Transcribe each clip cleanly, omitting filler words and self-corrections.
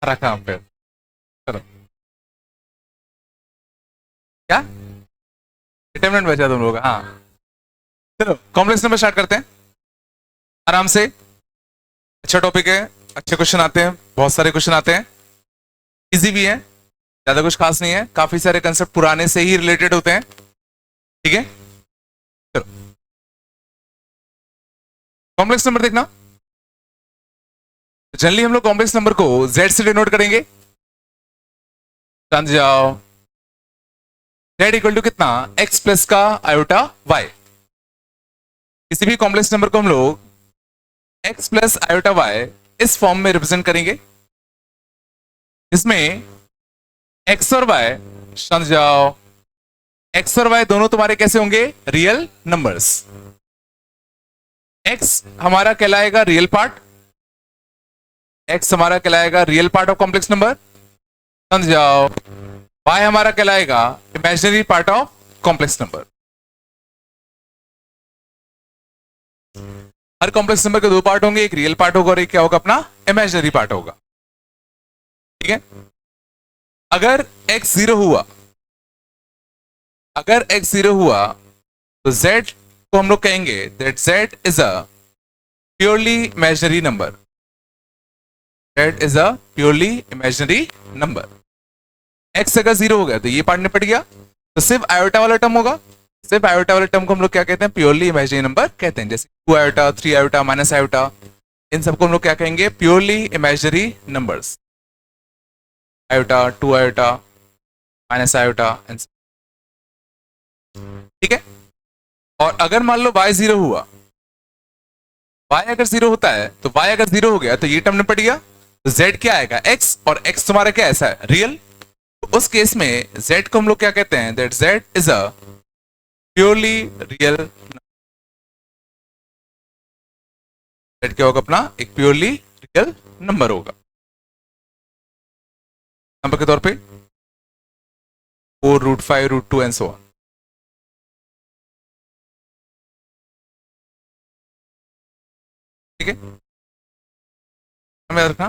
रखा हम पे। चलो, क्या डिटरमिनेंट बचा तुम लोग का? हाँ। चलो कॉम्प्लेक्स नंबर स्टार्ट करते हैं आराम से। अच्छा टॉपिक है, अच्छे क्वेश्चन आते हैं, बहुत सारे क्वेश्चन आते हैं, इजी भी है, ज्यादा कुछ खास नहीं है, काफी सारे कंसेप्ट पुराने से ही रिलेटेड होते हैं। ठीक है, चलो कॉम्प्लेक्स नंबर देखना। जनरली हम लोग कॉम्प्लेक्स नंबर को जेड से डिनोट करेंगे। समझ जाओ, जेड इक्वल टू कितना, एक्स प्लस का आयोटा वाई। किसी भी कॉम्प्लेक्स नंबर को हम लोग एक्स प्लस आयोटा वाई इस फॉर्म में रिप्रेजेंट करेंगे, इसमें एक्स और वाई, समझ जाओ, एक्स और वाई दोनों तुम्हारे कैसे होंगे, रियल नंबर्स। एक्स हमारा कहलाएगा रियल पार्ट, एक्स हमारा कहलाएगा real part of complex number, समझ जाओ। वाई हमारा कहलाएगा imaginary part of complex number. Her complex number के दो पार्ट होंगे, एक रियल पार्ट होगा और एक क्या होगा, अपना इमेजिनरी पार्ट होगा। ठीक है, अगर x जीरो हुआ, अगर x जीरो हुआ तो z को हम लोग कहेंगे that z is a purely imaginary number, z is a purely imaginary number. x अगर जीरो हो गया तो ये पार्ट निपट गया, तो सिर्फ आयोटा वाला टर्म होगा। सिर्फ आयोटा वाले टर्म को हम लोग क्या कहते हैं, प्योरली इमेजिनरी नंबर कहते हैं। जैसे 2 आयोटा, 3 आयोटा, माइनस आयोटा, इन सबको हम लोग क्या कहेंगे, purely imaginary numbers. Iota, 2 iota, minus iota, ठीक है। और अगर मान लो y जीरो हुआ, y अगर जीरो होता है तो y अगर जीरो हो गया तो ये टर्म निपट गया, तो z क्या आएगा, x, और x तुम्हारा क्या ऐसा है, रियल। तो उस केस में z को हम लोग क्या कहते हैं, that z is a purely real. z क्या होगा, अपना एक प्योरली रियल नंबर होगा। नंबर के तौर पे 4 root 5 root 2 and so on. ठीक है, हमें रखना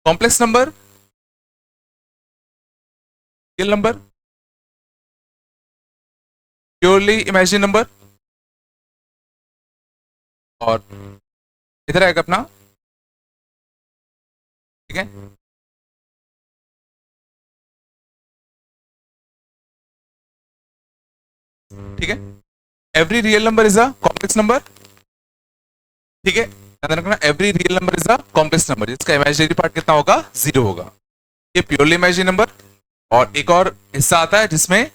complex number, real number, purely imaginary number, और इधर आएगा अपना, ठीक है, ठीक है। Every real number is a complex number. ठीक है, ध्यान रखना, every real number is a complex number जिसका इमेजिनरी पार्ट कितना होगा, जीरो होगा। ये प्योरली इमेजिनरी नंबर। और एक और हिस्सा आता है जिसमें,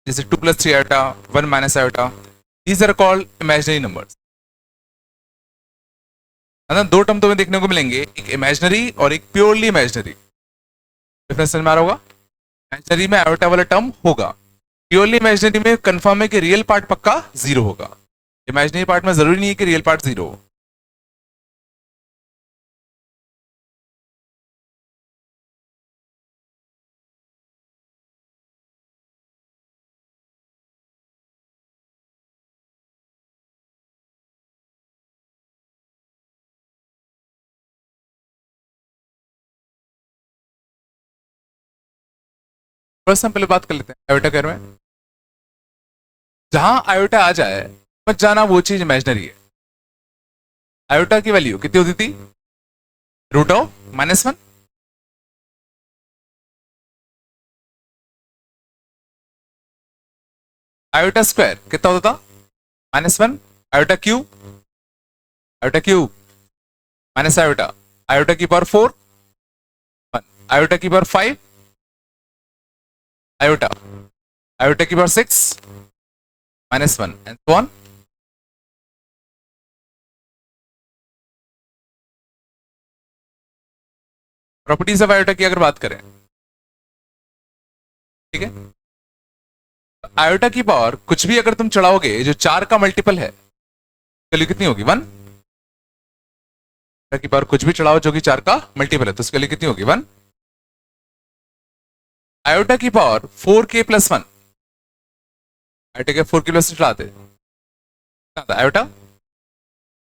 जैसे 2 plus 3 iota, 1 minus iota, these are called imaginary numbers. है ना, दो टर्म तुम्हें देखने को मिलेंगे, एक इमेजिनरी और एक प्योरली इमेजिनरी। डिफरेंस समझ में आ रहा होगा, इमेजिनरी में आयोटा वाला टर्म होगा, प्योरली इमेजिनरी में कंफर्म है कि रियल पार्ट पक्का जीरो होगा। इमेजिनरी पार्ट में जरूरी नहीं है कि रियल पार्ट जीरो हो। बस हम पहले बात कर लेते हैं आयोटा केयर में। जहां आयोटा आ जाए मत जाना वो चीज इमेजिनरी है। आयोटा की वैल्यू कितनी होती थी, रूट ऑफ -1। आयोटा स्क्वायर कितना होता था, -1। Iota cube, iota cube minus iota, iota की पावर 4, 1, आयोटा की पावर 5, आयोटा, आयोटा की power 6, -1 and so on. Properties of iota की अगर बात करें, ठीक है, आयोटा की पावर कुछ भी अगर तुम चढ़ाओगे जो 4 का मल्टीपल है, वैल्यू कितनी होगी, 1। की पावर कुछ भी चढ़ाओ जो कि 4 का मल्टीपल है तो उसकी वैल्यू कितनी होगी, 1। आयोटा की पावर 4k+1, आयोटा के 4k+ चढ़ाते, आयोटा,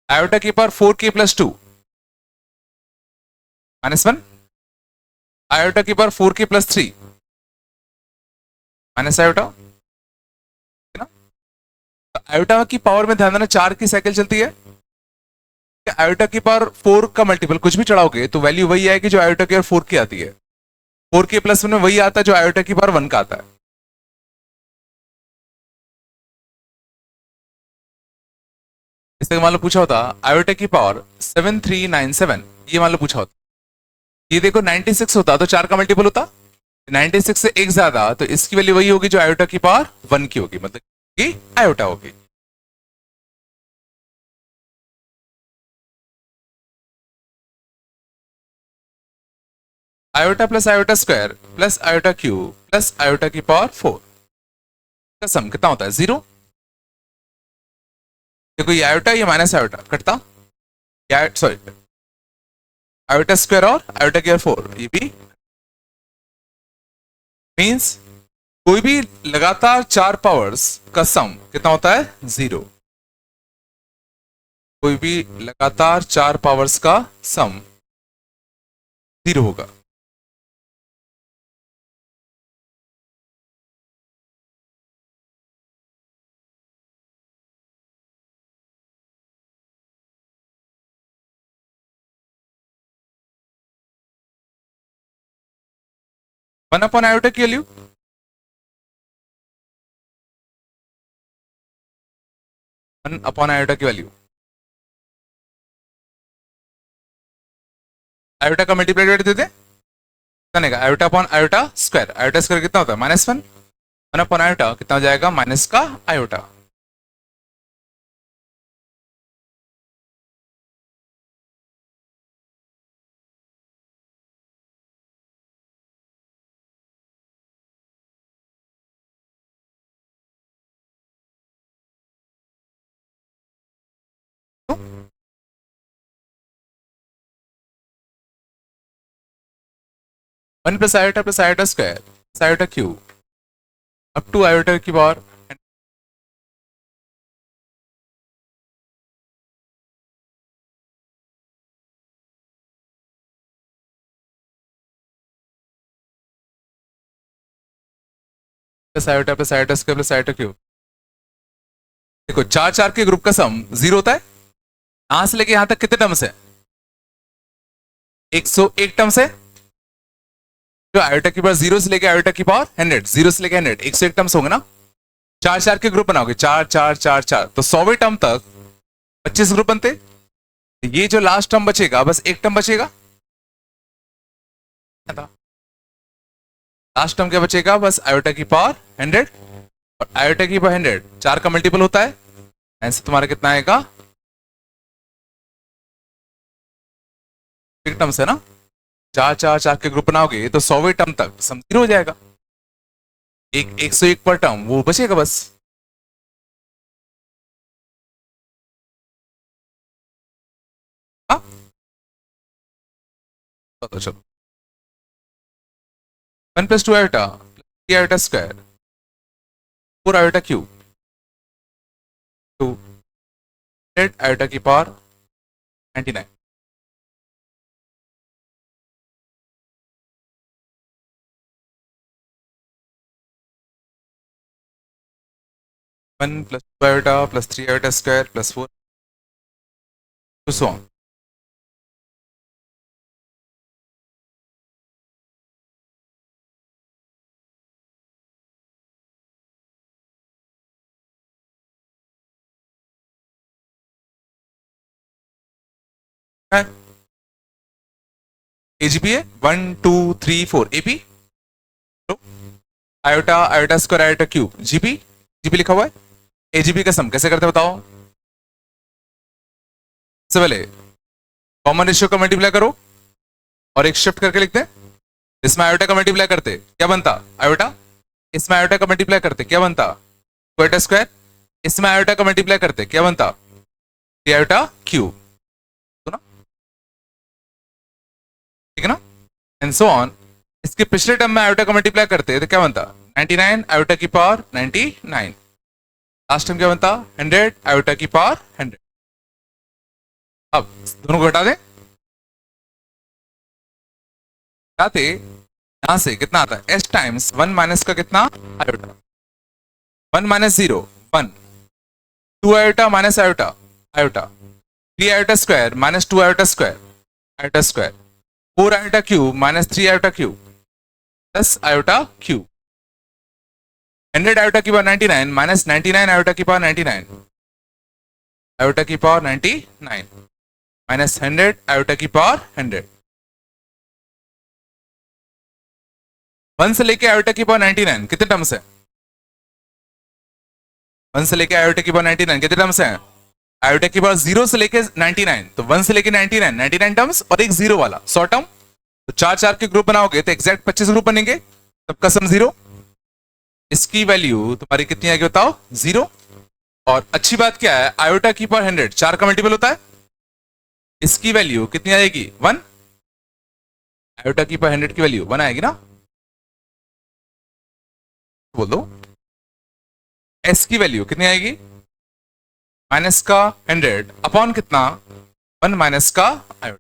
आयोटा की पावर 4k+2, -1 आयोटा की पावर 4k + 3 माइनस आयोटा, है ना। तो आयोटा की पावर में ध्यान देना 4 की साइकिल चलती है। आयोटा की पावर 4 का मल्टीपल कुछ भी चढ़ाओगे तो वैल्यू वही आएगी जो आयोटा की पावर 4 की आती है। 4k + 1 में वही आता है जो आयोटा की पावर 1 का आता है। इससे मान लो पूछा होता आयोटा की पावर 7397, ये मान लो पूछा होता, ये देखो 96 होता तो 4 का मल्टीपल होता, 96 से एक ज्यादा, तो इसकी वैल्यू वही होगी जो आयोटा की पावर 1 की होगी, मतलब कि आयोटा होगी। Iota plus iota square plus iota cube plus iota की पावर 4 का सम कितना होता है? 0। देखो ये आयोटा, ये माइनस आयोटा कटता, सॉरी आयोटा स्क्वायर और आयोटा की पावर 4, ये भी मींस कोई भी लगातार 4 पावर्स का सम कितना होता है? 0। कोई भी लगातार 4 पावर्स का सम 0 होगा। वन अपॉन आयोटा की वैल्यू, वन अपॉन आयोटा की वैल्यू, आयोटा का मल्टीप्लाई कर देते का iota upon iota square, iota square कितना होता है? -1, 1 अपॉन आयोटा कितना हो जाएगा? माइनस का iota. One plus iota square plus iota cube up to iota की power plus iota square plus iota cube. देखो 4 के ग्रुप का सम 0 होता है। यहां से लेके यहां तक कितने टर्म्स है? 101 टर्म्स है। जो आयोटा की पावर 0 से लेके आयोटा की पावर 100, 0 से लेके 100, 101 टर्म्स होंगे ना। 4 के ग्रुप बनाओगे, 4 तो 100वें टर्म तक 25 ग्रुप बनते। ये जो लास्ट टर्म बचेगा, बस एक टर्म बचेगा। लास्ट टर्म क्या बचेगा? बस आयोटा की पावर 100, और आयोटा की पावर 100 4 का मल्टीपल होता है। आंसर तुम्हारा कितना आएगा? एक टर्म से ना, 4 के ग्रुप बनाओगे तो 100वें टर्म तक सम 0 हो जाएगा। 101 पर टर्म वो बचेगा बस। हाँ, तो चलो 1 + 2 iota plus 3 iota square 4 iota cube 2 iota की power 99। 1 + 2 iota plus 3 iota square plus 4 to so on. AGP है 1 2 3 4 AP, iota iota square iota cube GP, GP लिखा हुआ है। एजीपी का सम कैसे करते बताओ? सबसे पहले कॉमन रेशियो का मल्टीप्लाई करो और एक शिफ्ट करके लिखते हैं। इसमें आयोटा का मल्टीप्लाई करते क्या बनता? आयोटा। इसमें आयोटा का मल्टीप्लाई करते क्या बनता? Iota square. इसमें आयोटा का मल्टीप्लाई करते क्या बनता? Iota cube. तो ना, ठीक है ना, एंड सो ऑन। इसके पिछले टर्म में आयोटा का मल्टीप्लाई करते तो क्या बनता? 99 आयोटा की पावर 99। लास्ट टर्म क्या बनता? 100 आयोटा की पावर 100। अब दोनों को घटा दें, क्या थे, यहां से कितना आता है, एस टाइम्स 1 माइनस का कितना iota, 1 minus 0 1, 2 iota minus iota iota, 3 iota square minus 2 iota square iota square, 4 iota cube minus 3 iota cube plus iota cube, 100 iota की पावर 99 माइनस 99 आयोटा की पावर 99 आयोटा की पावर 99 माइनस 100 आयोटा की power 100, 1 से लेके iota की power 99 कितने terms है, 1 से लेके आयोटा की पावर 99 कितने टर्म्स है, आयोटा की पावर 0 से लेके 99, तो 1 से लेके 99 99 टर्म्स और एक 0 वाला 100 टर्म, तो 4 4 के ग्रुप बनाओगे तो एग्जैक्ट 25 ग्रुप बनेंगे, सबका सम 0, इसकी वैल्यू तुम्हारी कितनी आएगी बताओ 0। और अच्छी बात क्या है, आयोटा की पावर 100 4 का मल्टीपल होता है, इसकी वैल्यू कितनी आएगी 1, आयोटा की पावर 100 की वैल्यू 1 आएगी ना, बोल दो एस की वैल्यू कितनी आएगी, माइनस का 100 अपॉन कितना 1 माइनस का आयोटा।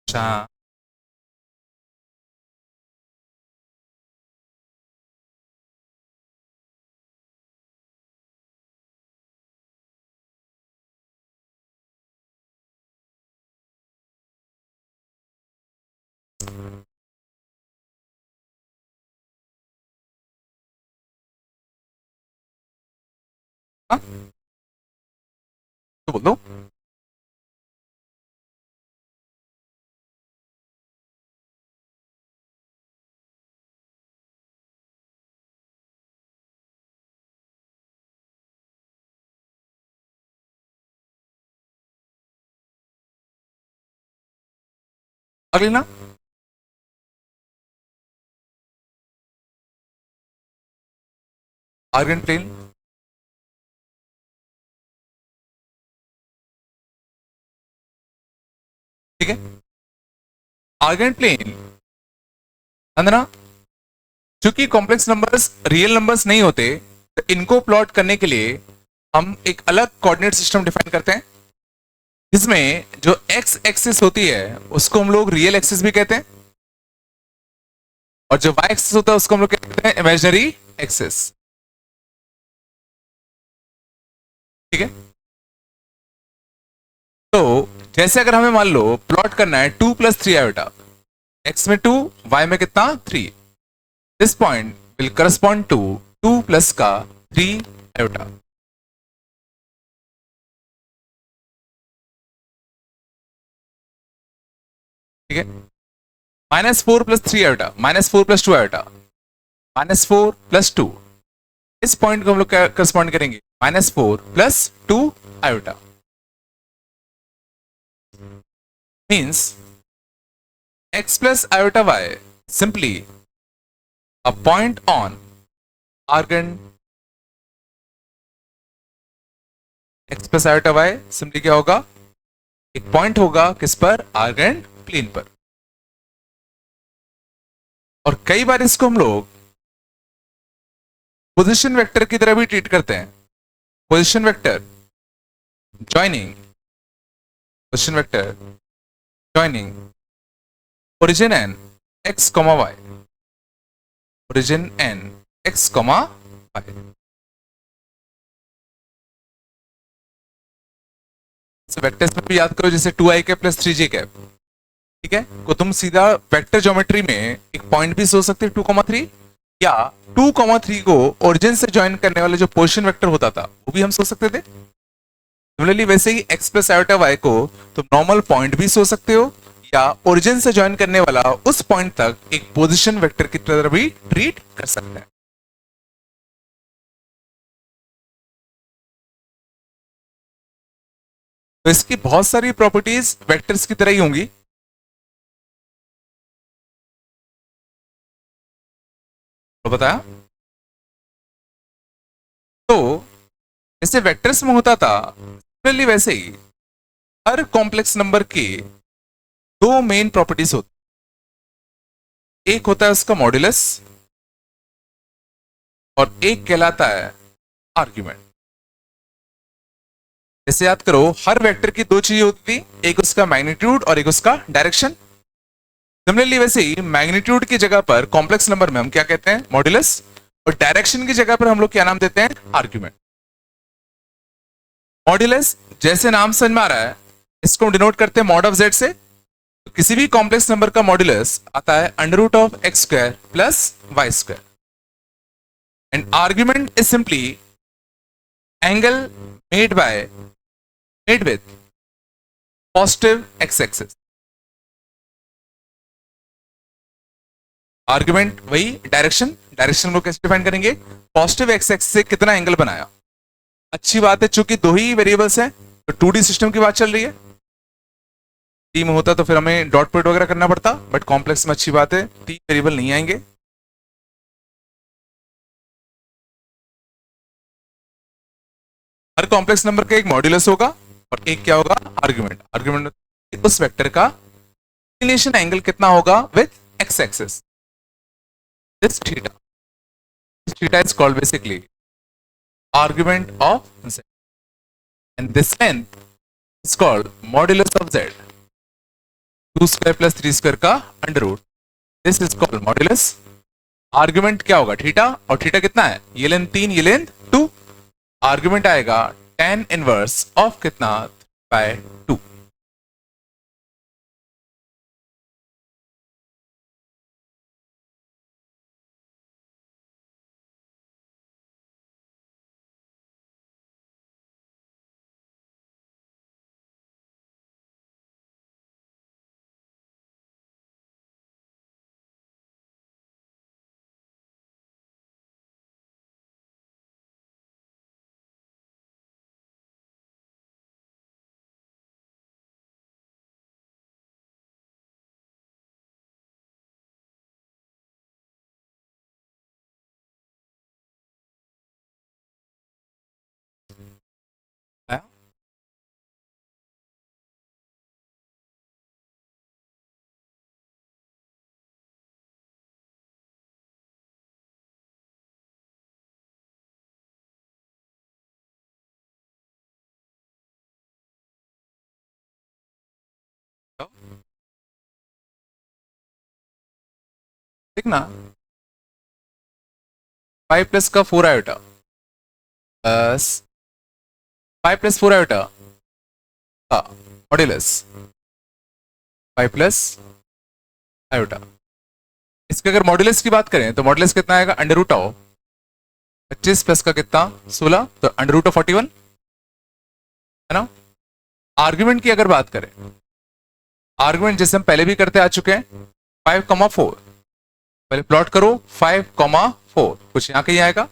अच्छा हाँ? तो बोल दो अगली ना, आर्गन प्लेन, ठीक है, आर्गन प्लेन अंदर, चूंकि कॉम्प्लेक्स नंबर्स रियल नंबर्स नहीं होते, तो इनको प्लॉट करने के लिए हम एक अलग कोऑर्डिनेट सिस्टम डिफाइन करते हैं, जिसमें जो एक्स एक्सिस होती है उसको हम लोग रियल एक्सिस भी कहते हैं, और जो वाई एक्सिस होता है उसको हम लोग कहते हैं इमेजिनरी एक्सिस, ठीक है। तो जैसे अगर हमें मान लो प्लॉट करना है 2 प्लस 3 आयोटा, एक्स में 2 वाई में कितना 3, this point will correspond to 2 plus का 3 आयोटा, ठीक है, minus 4 plus 3 iota minus 4 plus 2 iota minus 4 plus 2, इस पॉइंट को हम लोग करस्पॉन्ड करेंगे minus 4 plus 2 iota, means x plus iota y simply a point on argand, x plus iota y simply क्या होगा, एक पॉइंट होगा किस पर, आर्गेंड प्लेन पर। और कई बार इसको हम लोग पोजीशन वेक्टर की तरह भी ट्रीट करते हैं, position vector joining, position vector joining origin and x comma y, origin and x comma y, vectors में भी याद करो जैसे 2i cap plus 3j cap, ठीक है, को तुम सीधा वेक्टर ज्योमेट्री में एक पॉइंट भी सोच सकते 2,3, या 2,3 को ओरिजिन से ज्वाइन करने वाले जो पोजीशन वेक्टर होता था वो भी हम सोच सकते थे। सिमिलरली वैसे ही x प्लस आयोटा y को तुम नॉर्मल पॉइंट भी सोच सकते हो, या ओरिजिन से ज्वाइन करने वाला उस पॉइंट तक एक पोजीशन वेक्टर की तरह भी ट्रीट कर सकते हैं। तो इसकी बहुत सारी प्रॉपर्टीज वेक्टर्स की तरह ही होंगी। तो बताया, तो जैसे वेक्टर्स में होता था सिमिलरली वैसे ही हर कॉम्प्लेक्स नंबर के दो मेन प्रॉपर्टीज होती, एक होता है उसका मॉड्यूलस और एक कहलाता है आर्ग्यूमेंट। जैसे याद करो, हर वेक्टर की दो चीजें होती थी, एक उसका मैग्नीट्यूड और एक उसका डायरेक्शन। सिमिलरली वैसे ही मैग्नीट्यूड की जगह पर कॉम्प्लेक्स नंबर में हम क्या कहते हैं, मॉड्यूलस, और डायरेक्शन की जगह पर हम लोग क्या नाम देते हैं, आर्ग्यूमेंट। मॉड्यूलस जैसे नाम समझ में आ रहा है, इसको डिनोट करते हैं मॉड ऑफ जेड से। तो किसी भी कॉम्प्लेक्स नंबर का मॉड्यूलस आता है under root of x square plus y square, and argument is simply angle made with positive x axis. Argument वही डायरेक्शन, डायरेक्शन लोग कैसे डिफाइन करेंगे, पॉजिटिव एक्स एक्सिस से कितना एंगल बनाया। अच्छी बात है, चूंकि दो ही वेरिएबल्स हैं तो 2D सिस्टम की बात चल रही है। टी में होता तो फिर हमें डॉट प्रोडक्ट वगैरह करना पड़ता, बट कॉम्प्लेक्स में अच्छी बात है 3 वेरिएबल नहीं आएंगे। हर कॉम्प्लेक्स नंबर का एक मॉड्यूलस होगा और एक क्या होगा, आर्ग्यूमेंट। आर्ग्यूमेंट उस वेक्टर का इंक्लिनेशन एंगल कितना होगा with x axis, this theta. Theta is called basically argument of z, and this length is called modulus of z, 2 square plus 3 square का under root, this is called modulus. Argument क्या होगा, theta, और theta कितना है, ये length 3, ये length 2। Argument आएगा tan inverse of कितना, बाय 2। ठीक ना, 5 प्लस का 4 आयोटा प्लस 5 प्लस 4 आयोटा का मॉड्यूलस 5 प्लस आयोटा। इसके अगर मॉड्यूलस की बात करें तो मॉड्यूलस कितना आएगा, अंडर रूट ऑफ 25 प्लस का कितना 16, तो अंडर रूट ऑफ 41 है ना। आर्ग्यूमेंट की अगर बात करें, आर्ग्यूमेंट जैसे हम पहले भी करते आ चुके हैं, 5,4, पहले प्लॉट करो 5,4, कुछ यहां कहीं आएगा,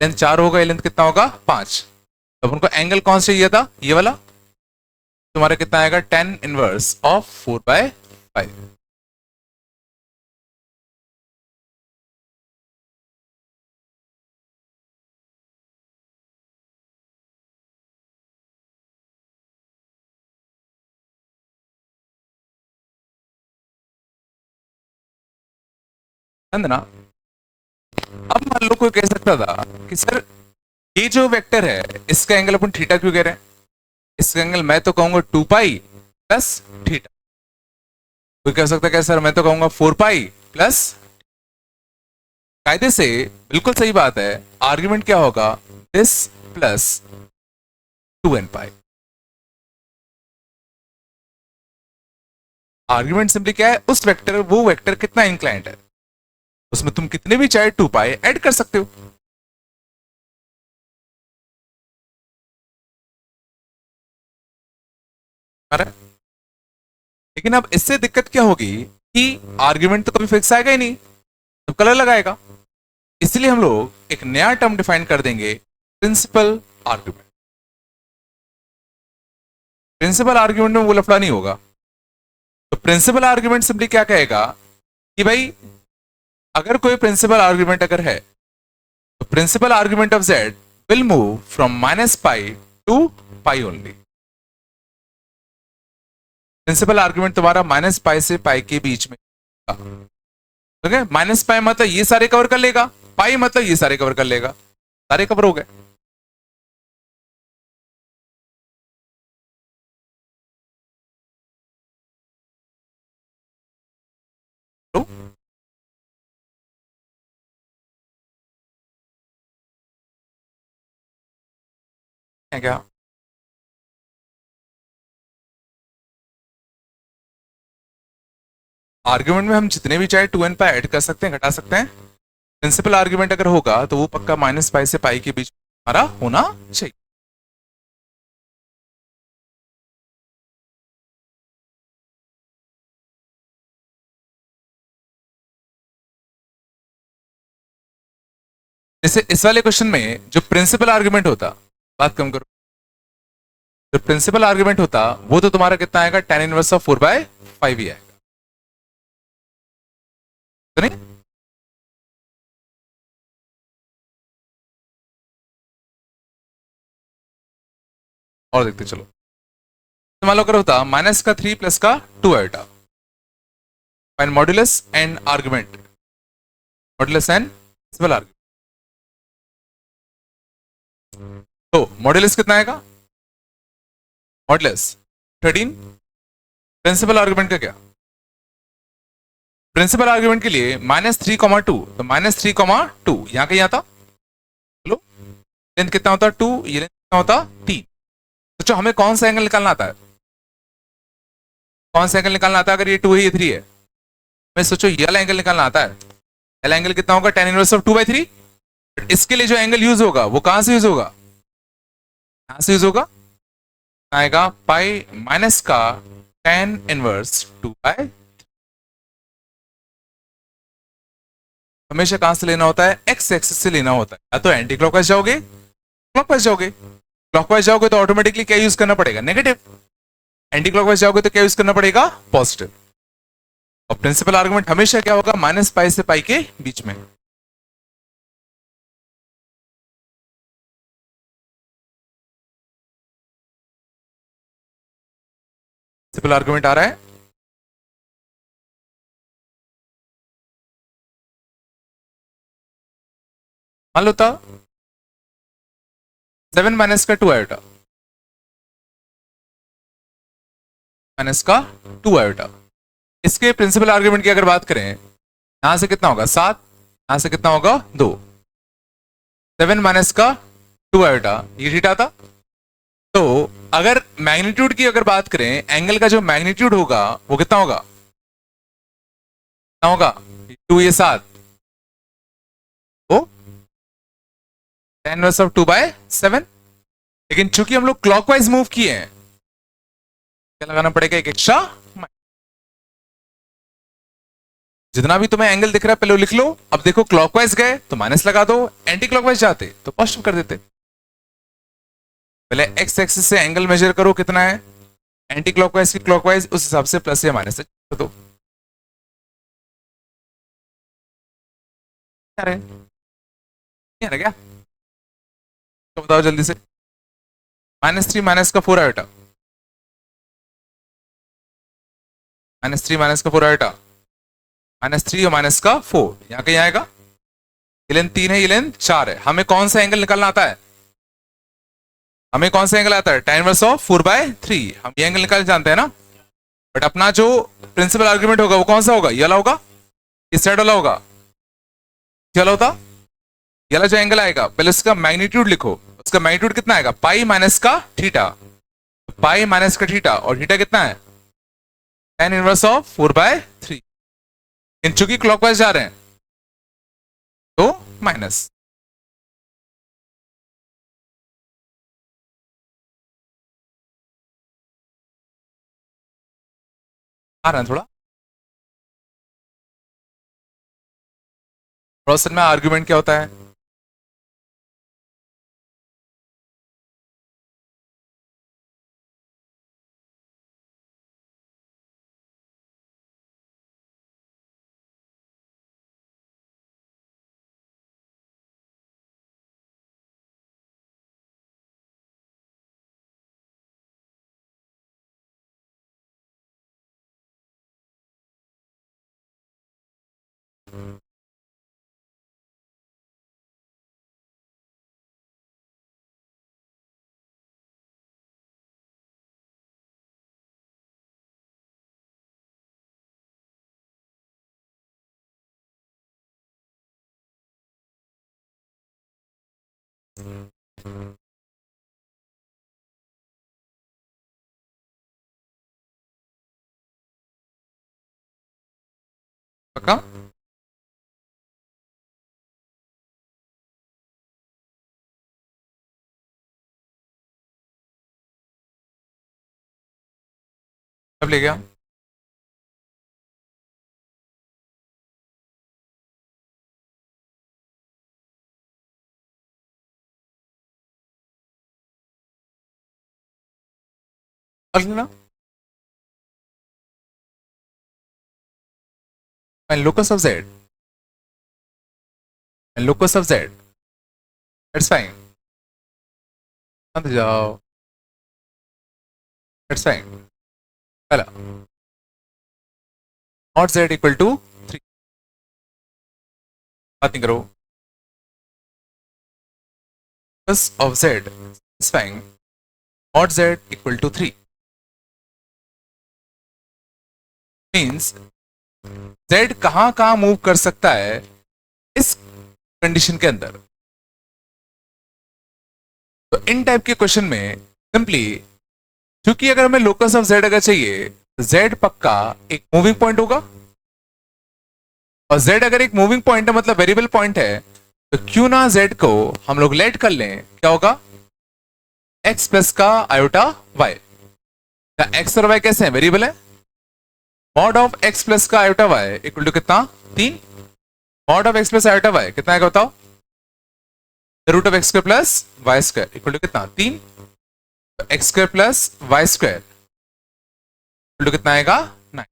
लेंथ 4 होगा, ये लेंथ कितना होगा 5। तो उनको एंगल कौन सा चाहिए था, ये वाला, तुम्हारा कितना आएगा, tan इनवर्स ऑफ 4/5। ना, अब मान लो कोई कह सकता था कि सर ये जो वेक्टर है इसका एंगल अपन थीटा क्यों कह रहे हैं, इसका एंगल मैं तो कहूंगा 2π प्लस थीटा। कोई कह सकता है क्या सर, मैं तो कहूंगा 4π प्लस। कायदे से बिल्कुल सही बात है, आर्ग्यूमेंट क्या होगा, this plus 2nπ। Argument simply क्या है, उस वेक्टर, वो वेक्टर कितना इंक्लाइंट है, उसमें तुम कितने भी चाहे 2π ऐड कर सकते हो। लेकिन अब इससे दिक्कत क्या होगी कि आर्ग्यूमेंट तो कभी फिक्स आएगा ही नहीं, तो कलर लगाएगा। इसलिए हम लोग एक नया टर्म डिफाइन कर देंगे, प्रिंसिपल आर्ग्यूमेंट। प्रिंसिपल आर्ग्यूमेंट में वो लफड़ा नहीं होगा। तो प्रिंसिपल आर्ग्यूमेंट सिंपली क्या कहेगा कि भाई अगर कोई प्रिंसिपल आर्ग्यूमेंट अगर है तो principal argument of z will move from minus pi to pi only. Principal argument तुम्हारा माइनस पाई से पाई के बीच में, ओके। माइनस पाई मतलब ये सारे कवर कर लेगा, पाई मतलब ये सारे कवर कर लेगा, सारे कवर हो गए। तो क्या आर्ग्यूमेंट में हम जितने भी चाहे टू एन पाई ऐड कर सकते हैं, घटा सकते हैं। प्रिंसिपल आर्ग्यूमेंट अगर होगा तो वो पक्का माइनस पाई से पाई के बीच हमारा होना चाहिए। जैसे इस वाले क्वेश्चन में जो प्रिंसिपल आर्ग्यूमेंट होता, बात कम करो, जो प्रिंसिपल आर्ग्यूमेंट होता वो तो तुम्हारा कितना आएगा, tan इनवर्स ऑफ 4/5 ही आएगा, तो नहीं? और देखते चलो, तो मान लो अगर होता माइनस का 3 प्लस का 2 आएगा, find modulus and argument, modulus and principal argument. तो मॉड्यूलस कितना आएगा, मॉड्यूलस 13। प्रिंसिपल आर्ग्यूमेंट का क्या, प्रिंसिपल आर्ग्यूमेंट के लिए -3,2, तो -3,2 यहां कहीं आता, चलो लेंथ कितना होता 2, ये लेंथ कितना होता 3। सोचो हमें कौन सा एंगल निकालना आता है, कौन सा एंगल निकालना आता है, अगर ये 2 है ये 3 है, मैं सोचो ये वाला एंगल निकालना आता है। पहला एंगल कितना होगा, tan इनवर्स ऑफ 2/3। इसके लिए जो एंगल यूज होगा वो कहां से यूज होगा, यहां से यूज होगा, आएगा पाई माइनस का tan इनवर्स 2/, हमेशा कहां से लेना होता है, एक्स एक्सिस से लेना होता है। या तो एंटी क्लॉकवाइज जाओगे, क्लॉकवाइज जाओगे, क्लॉकवाइज जाओगे तो ऑटोमेटिकली क्या यूज करना पड़ेगा, नेगेटिव। एंटी क्लॉकवाइज जाओगे तो क्या यूज करना पड़ेगा, पॉजिटिव। और प्रिंसिपल आर्गुमेंट हमेशा क्या होगा, माइनस पाई से पाई के बीच में। प्रिंसिपल आर्गुमेंट आ रहा है, मान लो था 7 माइनस का 2 आयोटा, माइनस का 2 आयोटा। इसके प्रिंसिपल आर्गुमेंट की अगर बात करें, यहां से कितना होगा 7, यहां से कितना होगा 2, 7 माइनस का 2 आयोटा, ये थीटा था। तो अगर मैग्नीट्यूड की अगर बात करें, एंगल का जो मैग्नीट्यूड होगा वो कितना होगा, कितना होगा 2, ये 7, तो tan इनवर्स ऑफ 2/7। लेकिन चूंकि हम लोग क्लॉकवाइज मूव किए हैं, क्या लगाना पड़ेगा, एक एक्स्ट्रा। जितना भी तुम्हें एंगल दिख रहा है पहले लिख लो। अब देखो क्लॉकवाइज गए तो माइनस लगा दो, एंटी क्लॉकवाइज जाते तो पॉजिटिव कर देते। पहले एक्स एक्सिस से एंगल मेजर करो कितना है, एंटी क्लॉकवाइज की क्लॉकवाइज, उस हिसाब से प्लस या माइनस से कर दो। क्या तो बताओ जल्दी से, -3 माइनस का 4 आयोटा, -3 माइनस का 4 आयोटा, -3 और माइनस का 4 यहां कहीं आएगा। ये लेंथ 3 है, ये लेंथ 4 है। हमें कौन सा एंगल निकालना आता है, हमें कौन सा एंगल आता है, tan इनवर्स ऑफ 4/3। हम ये एंगल निकाल जानते हैं ना। बट अपना जो प्रिंसिपल आर्गुमेंट होगा वो कौन सा होगा, ये वाला होगा, इस साइड वाला होगा, ये वाला होता। ये वाला जो एंगल आएगा पहले उसका मैग्नीट्यूड लिखो, उसका मैग्नीट्यूड कितना आएगा, पाई माइनस का थीटा, पाई माइनस का थीटा, और थीटा कितना है, tan इनवर्स ऑफ 4/3। इन चूंकि क्लॉकवाइज जा रहे हैं तो माइनस। आ रहा है थोड़ा, प्रोसेस में आर्ग्यूमेंट क्या होता है, पक्का? कब ले गया? और लेना and locus of z and locus of z, that's fine. मत जाओ, that's fine. पहला नॉट z इक्वल टू 3, बात नहीं करो. locus of z is fine, not z equal to 3 means z कहां कहां मूव कर सकता है इस कंडीशन के अंदर. तो इन टाइप के क्वेश्चन में सिंपली, क्योंकि अगर हमें लोकस ऑफ z अगर चाहिए तो z पक्का एक मूविंग पॉइंट होगा, और z अगर एक मूविंग पॉइंट है मतलब वेरिएबल पॉइंट है, तो क्यों ना z को हम लोग लेट कर लें. क्या होगा? x प्लस का आयोटा y. क्या x और y कैसे हैं? वेरिएबल है. मॉड ऑफ x प्लस का आयोटा y इक्वल टू कितना? 3. Mod of x plus iota y कितना आएगा बताओ? Root of x square plus y square equal to कितना? 3. X square plus y square equal to कितना आएगा? 9.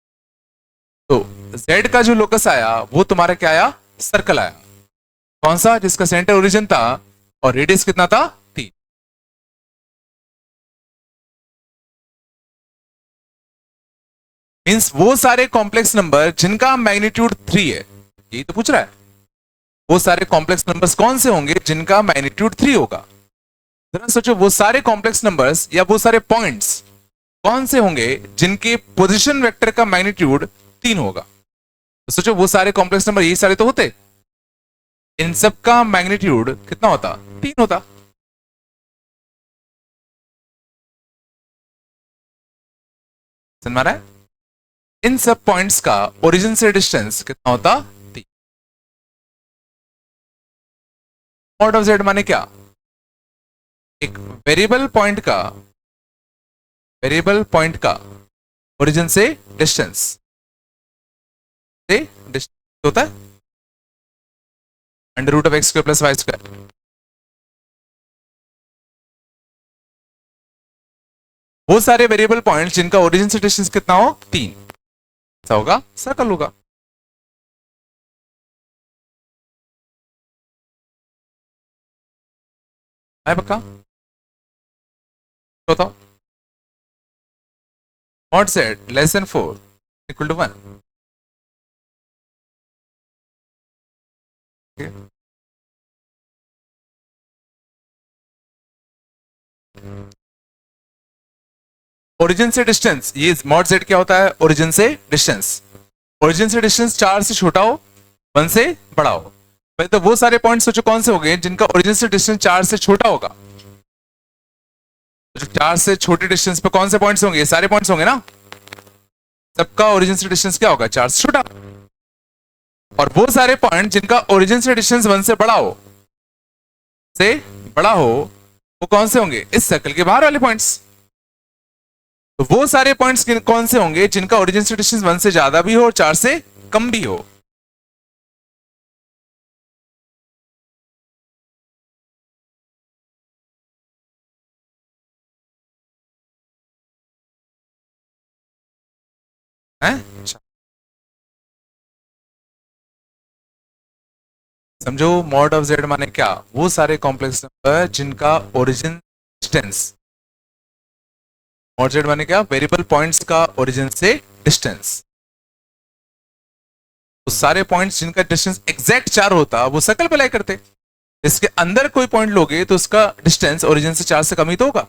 तो z का जो लोकस आया वो तुम्हारा क्या आया? सर्कल आया. कौन सा? जिसका सेंटर ओरिजिन था और रेडियस कितना था? 3. मींस वो सारे कॉम्प्लेक्स नंबर जिनका मैग्नीट्यूड 3 है, यही तो पूछ रहा है. वो सारे कॉम्प्लेक्स नंबर्स कौन से होंगे जिनका मैग्नीट्यूड 3 होगा? जरा सोचो, वो सारे कॉम्प्लेक्स नंबर्स या वो सारे पॉइंट्स कौन से होंगे जिनके पोजीशन वेक्टर का मैग्नीट्यूड 3 होगा? तो सोचो, वो सारे कॉम्प्लेक्स नंबर यही सारे तो होते, इन सब का मैग्नीट्यूड कितना होता? 3 होता. समझ में आ रहा है? इन सब पॉइंट्स का ओरिजिन से डिस्टेंस कितना होता? 3. मॉड ऑफ जेड माने क्या? एक वेरिएबल पॉइंट का ओरिजिन से डिस्टेंस होता है under root of x square plus y square. वो सारे वेरिएबल पॉइंट्स जिनका ओरिजिन से डिस्टेंस कितना हो? 3. ऐसा होगा, सर्कल होगा. है पक्का? बताओ. Mod z less than 4 equal to 1. Origin से डिस्टेंस, ये मॉड जेड क्या होता है? ओरिजिन से डिस्टेंस. ओरिजिन से डिस्टेंस 4 से छोटा हो, 1 से बड़ा हो. पहले तो वो सारे पॉइंट्स सोचो कौन से हो गए जिनका ओरिजिन से डिस्टेंस 4 से छोटा होगा. तो 4 से छोटे डिस्टेंस पे कौन से पॉइंट्स होंगे? ये सारे पॉइंट्स होंगे ना. सबका ओरिजिन से डिस्टेंस क्या होगा? 4 से छोटा. और वो सारे पॉइंट जिनका ओरिजिन से डिस्टेंस 1 से बड़ा हो, वो कौन से होंगे? इस सर्कल के बाहर वाले पॉइंट्स. तो वो सारे पॉइंट्स कौन से होंगे जिनका ओरिजिन से डिस्टेंस 1 से ज्यादा भी हो और 4 से कम भी हो? हैं? समझो, मॉड ऑफ जेड माने क्या? वो सारे कॉम्प्लेक्स नंबर जिनका ओरिजिन डिस्टेंस. मॉड जेड माने क्या? वेरिएबल पॉइंट्स का ओरिजिन से डिस्टेंस. तो सारे पॉइंट्स जिनका डिस्टेंस एग्जैक्ट 4 होता वो सर्कल पे लाई करते। इसके अंदर कोई पॉइंट लोगे तो उसका डिस्टेंस ओरिजिन से 4 से कम ही तो होगा,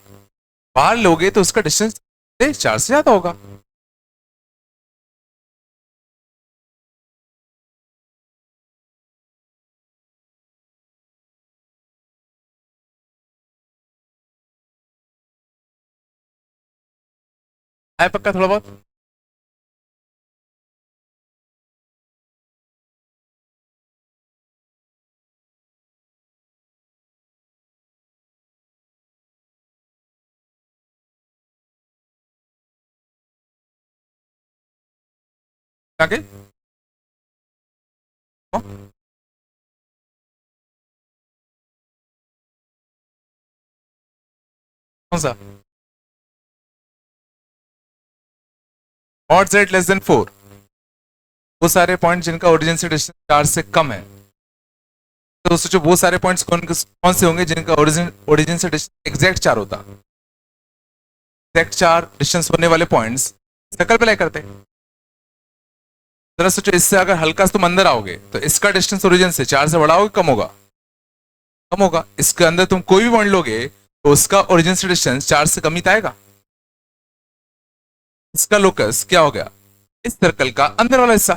बाहर लोगे तो उसका डिस्टेंस से 4 से ज्यादा होगा। है पक्का थोड़ा बहुत? आगे कौन सा? मॉड z लेस देन 4, वो सारे पॉइंट जिनका ओरिजिन से डिस्टेंस 4 से कम है। तो सोचो वो सारे पॉइंट्स कौन कौन से होंगे जिनका ओरिजिन ओरिजिन से डिस्टेंस एग्जैक्ट 4 होता। एग्जैक्ट 4 डिस्टेंस होने वाले पॉइंट्स सर्कल पे लाई करते हैं। जरा सोचो, इससे अगर हल्का से तुम अंदर आओगे तो इसका डिस्टेंस ओरिजिन से 4 से बड़ा होगा कम होगा? कम होगा। इसके अंदर तुम कोई भी पॉइंट लोगे तो उसका ओरिजिन से डिस्टेंस 4 से कम ही तो आएगा। इसका लोकस क्या हो गया? इस सर्कल का अंदर वाला हिस्सा।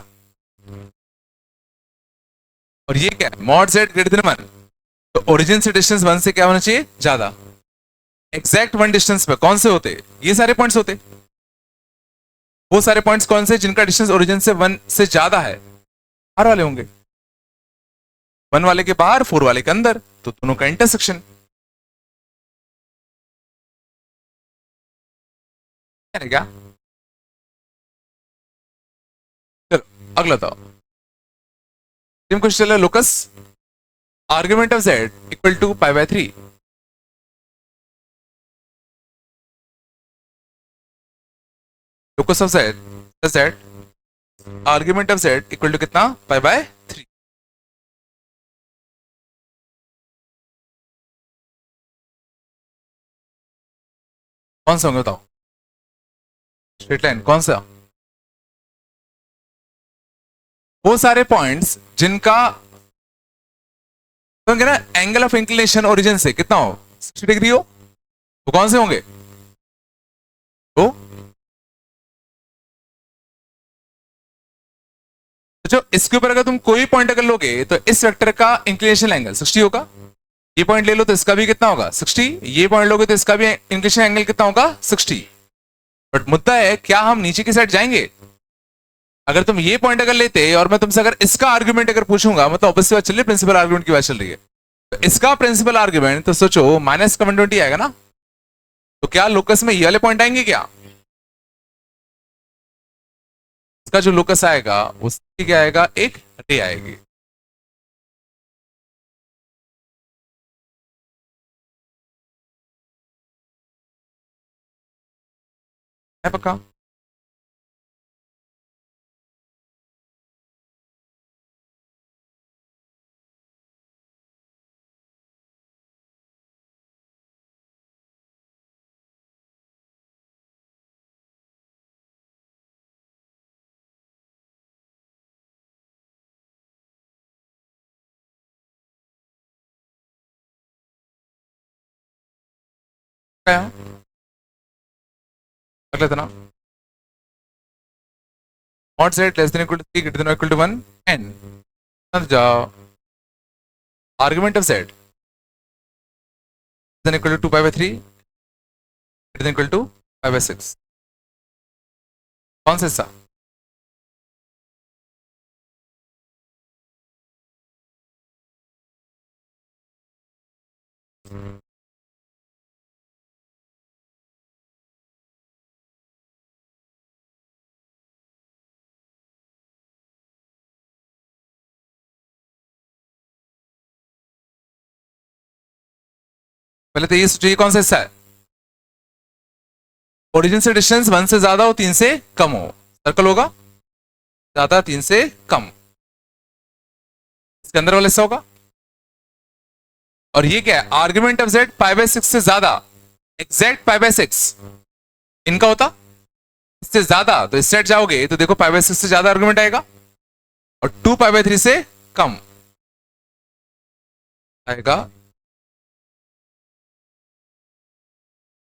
और ये क्या है? मॉड z ग्रेटर देन 1, तो ओरिजिन से डिस्टेंस 1 से क्या होना चाहिए? ज्यादा। एग्जैक्ट 1 डिस्टेंस पे कौन से होते? ये सारे पॉइंट्स होते। वो सारे पॉइंट्स कौन से जिनका डिस्टेंस ओरिजिन से 1 से ज्यादा है? बाहर वाले होंगे। 1 वाले के बाहर, 4 वाले के अंदर, तो दोनों का इंटरसेक्शन क्या? चलो अगला था। सेम क्वेश्चन है। Locus argument of z equal to pi by 3। Locus of z argument of z equal to कितना? Pi by 3। कौन सा होंगे बताओ? स्ट्रेट लाइन कौन सा? वो सारे पॉइंट्स जिनका तो ना एंगल ऑफ इंक्लिनेशन ओरिजिन से कितना हो? 60 डिग्री हो, वो कौन से होंगे? तो जो इसके ऊपर अगर तुम कोई पॉइंट अगर लोगे तो इस वेक्टर का इंक्लिनेशन एंगल 60 होगा। ये पॉइंट ले लो तो इसका भी कितना होगा? 60। ये पॉइंट लोगे तो इसका भी इंक्लिनेशन एंगल कितना होगा? 60। बट मुद्दा है क्या हम नीचे की साइड जाएंगे? अगर तुम ये पॉइंट अगर लेते और मैं तुमसे अगर इसका आर्ग्यूमेंट अगर पूछूंगा, मतलब ऑब्वियस बात चल रही है, प्रिंसिपल आर्ग्यूमेंट की बात चल रही है, तो इसका प्रिंसिपल आर्ग्यूमेंट तो सोचो माइनस का 120 आएगा ना। तो क्या लोकस में ये वाले पॉइंट आएंगे क्या? इसका जो लोकस आएगा उसकी क्या आएगा? एक रे आएगी। है पक्का? क्या कर लेते ना? Mod z less than equal to 3 greater than equal to 1 and जाओ argument of z than equal to 2 pi by 3 greater than equal to pi by 6। कौन सा हिस्सा? पहले तो ये सोचिए कौन सा हिस्सा है? ओरिजिन से डिस्टेंस 1 से ज्यादा हो, 3 से कम हो, सर्कल होगा। ज्यादा, 3 से कम, इसके अंदर वाला हिस्सा होगा। और ये क्या है? Argument of z pi by 6 से ज्यादा, एग्जैक्ट पाई बाय 6 इनका होता। इससे ज्यादा तो इस साइड जाओगे तो देखो पाई बाय 6 से ज्यादा आर्ग्यूमेंट आएगा। और 2 पाई बाय 3 से कम आएगा,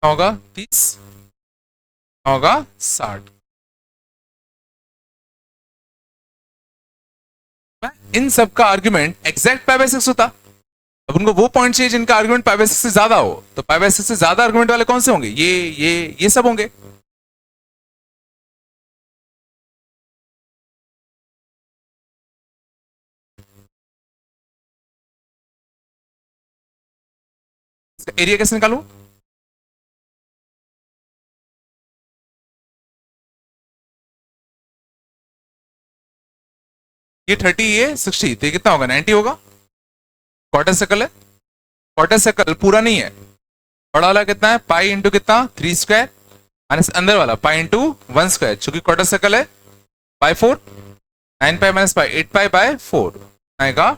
होगा 30, होगा 60। इन सब का आर्ग्यूमेंट एग्जैक्ट पाई बाय 6 होता। अब उनको वो पॉइंट चाहिए जिनका आर्ग्यूमेंट पाई बाय 6 से ज्यादा हो, तो पाई बाय 6 से ज्यादा आर्ग्यूमेंट वाले कौन से होंगे? ये सब होंगे। एरिया कैसे निकालू? ये 30, ये 60, तो ये कितना होगा? 90 होगा। क्वार्टर सर्कल है, क्वार्टर सर्कल पूरा नहीं है। बड़ा वाला कितना है? पाई इंटू कितना? 3 स्क्वायर, माइनस अंदर वाला पाई इंटू 1 स्क्वायर, चूंकि क्वार्टर सर्कल है by 4। 9 pi minus pi 8 pi by 4 आएगा।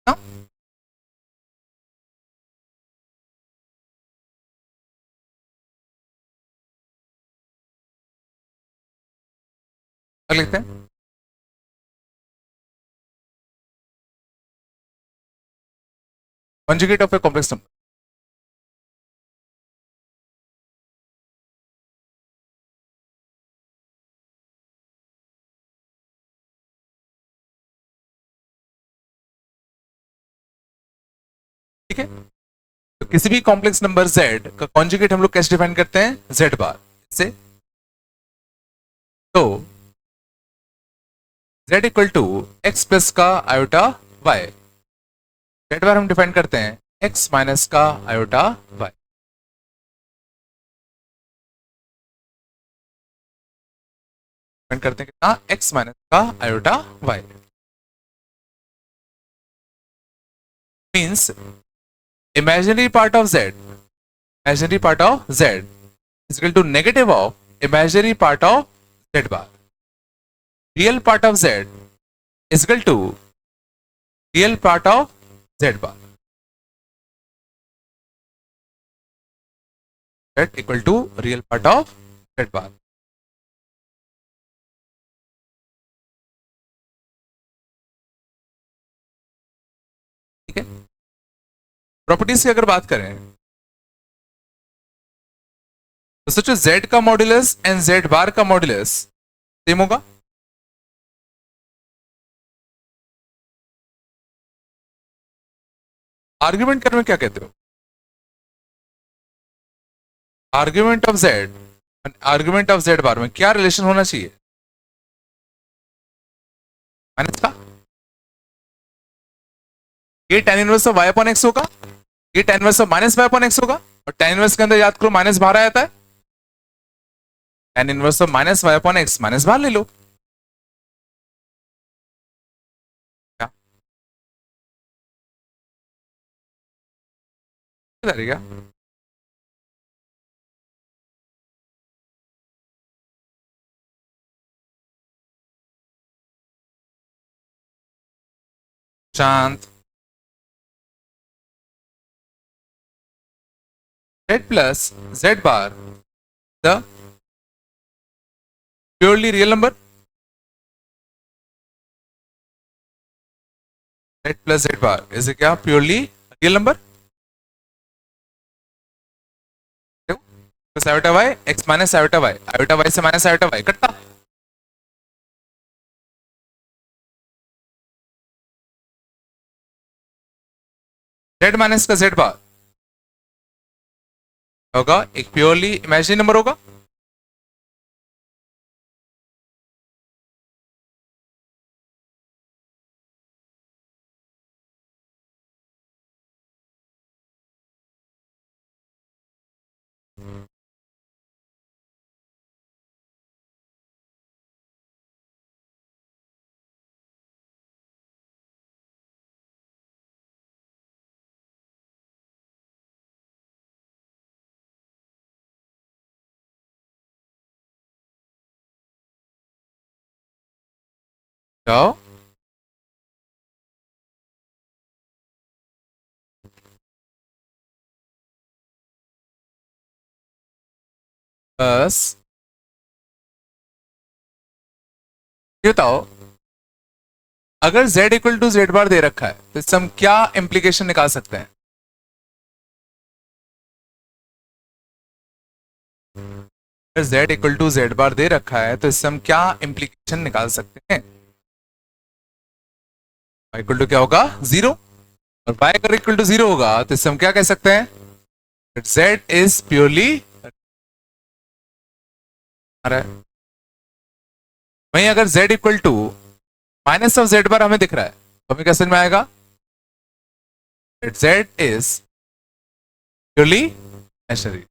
ना? क्या लिखते हैं? Conjugate of a complex number. ठीक है, तो किसी भी कॉम्प्लेक्स नंबर z का कॉन्जुगेट हम लोग कैसे डिफाइन करते हैं? z बार से। तो z equal to x plus का आयोटा y, z बार हम डिफाइन करते हैं x माइनस का आयोटा y। डिफाइन करते हैं कितना? x माइनस का iota y। Means imaginary part of z, imaginary part of z is equal to negative of imaginary part of z bar. Real part of z is equal to real part of z bar. Z equal to real part of z bar. ठीक है, properties की अगर बात करें तो सोचो z का modulus and z बार का मॉड्यूलस सेम होगा। आर्ग्यूमेंट करने में क्या कहते हो? Argument of z, argument of z बार में क्या रिलेशन होना चाहिए? माइनस का। ये tan inverse of y upon x होगा, ये tan inverse of minus y upon x होगा, और tan इनवर्स के अंदर याद करो माइनस बाहर आता है। tan inverse of minus y upon x, minus बाहर ले लो। क्या करेगा? शांत। z plus z bar the purely real number. z plus z bar is क्या? Purely real number. Plus iota y x minus iota y से minus iota y कटता। z minus का z बार होगा, एक प्योरली इमेजिनरी नंबर होगा। जाओ, बस ये बताओ, अगर z इक्वल टू जेड बार दे रखा है तो इससे हम क्या इंप्लीकेशन निकाल सकते हैं? अगर z इक्वल टू जेड बार दे रखा है तो इससे हम क्या इंप्लीकेशन निकाल सकते हैं? y इक्वल टू क्या होगा? जीरो। और y अगर इक्वल टू जीरो होगा तो इससे हम क्या कह सकते हैं? z इज प्योरली, वहीं अगर z equal to minus of z bar हमें दिख रहा है तो हमें क्या समझ में आएगा? z is purely imaginary.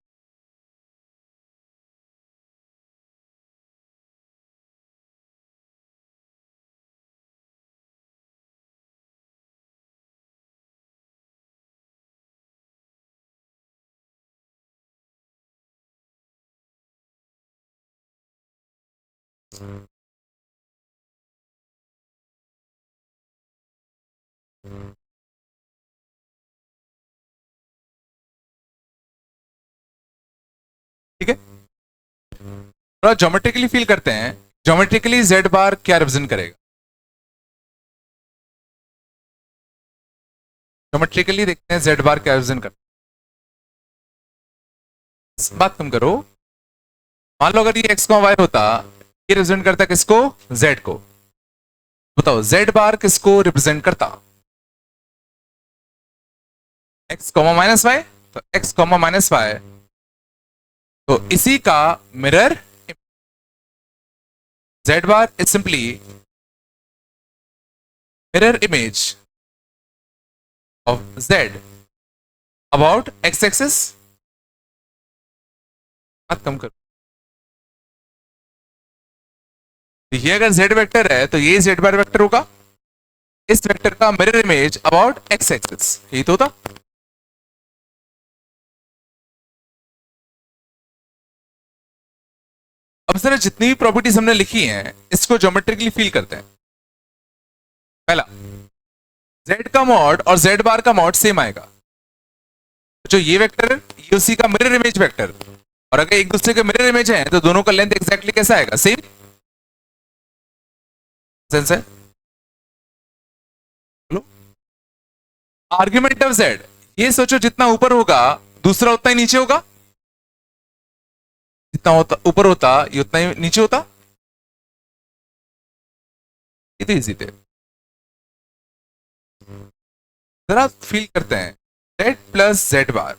ठीक है, थोड़ा ज्योमेट्रिकली फील करते हैं। ज्योमेट्रिकली जेड बार क्या रिप्रेजेंट करेगा? ज्योमेट्रिकली देखते हैं जेड बार क्या रिप्रेजेंट करता है। बात तुम करो, मान लो अगर ये x वाई होता, ये रिप्रेजेंट करता किसको? z को। बताओ z बार किसको रिप्रेजेंट करता? x कॉमा माइनस वाई, तो x कॉमा माइनस वाई तो इसी का mirror. z bar is simply mirror image of z about x axis. बात कम करो, ये अगर z वेक्टर है तो ये z बार वेक्टर होगा, इस वेक्टर का mirror image about x axis, यही तो होता। अब सर जितनी भी प्रॉपर्टीज हमने लिखी हैं इसको ज्योमेट्रिकली फील करते हैं। पहला, z का मॉड और z बार का मॉड सेम आएगा। जो ये वेक्टर है ये उसी का मिरर इमेज वेक्टर, और अगर एक दूसरे के मिरर इमेज है तो दोनों का लेंथ एग्जैक्टली कैसा आएगा? सेम। सेंस है? बोलो। आर्ग्यूमेंट ऑफ z, ये सोचो जितना ऊपर होगा दूसरा उतना ही नीचे होगा, जितना होता ऊपर होता ये उतना ही नीचे होता। ये तो इजी थे। जरा फील करते हैं, z प्लस जेड बार,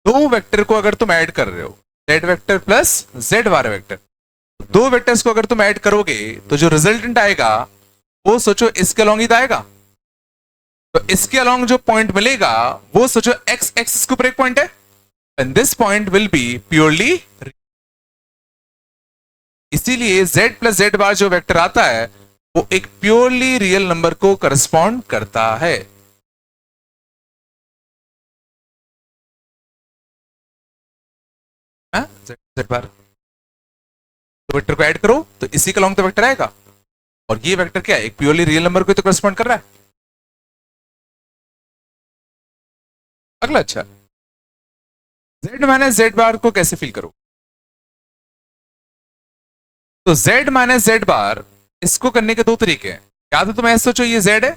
दो वेक्टर को अगर तुम ऐड कर रहे हो, z वेक्टर प्लस z बार वेक्टर, दो वेक्टर्स को अगर तुम ऐड करोगे तो जो रिजल्टेंट आएगा वो सोचो इसके अलोंग ही तो आएगा। तो इसके अलोंग जो पॉइंट मिलेगा वो सोचो x एक्सिस के ऊपर एक पॉइंट है, and this point will be purely, इसीलिए z प्लस जेड बार जो वेक्टर आता है वो एक प्योरली रियल नंबर को करस्पॉन्ड करता है। जेड बार, तो वेक्टर को ऐड करो तो इसी के अलोंग तो वेक्टर आएगा, और ये वेक्टर क्या है? एक प्योरली रियल नंबर को तो करस्पॉन्ड कर रहा है। अगला, अच्छा, z माइनस जेड बार को कैसे फील करो? तो z माइनस जेड बार, इसको करने के दो तरीके हैं। या तो तुम ऐसे सोचो ये z है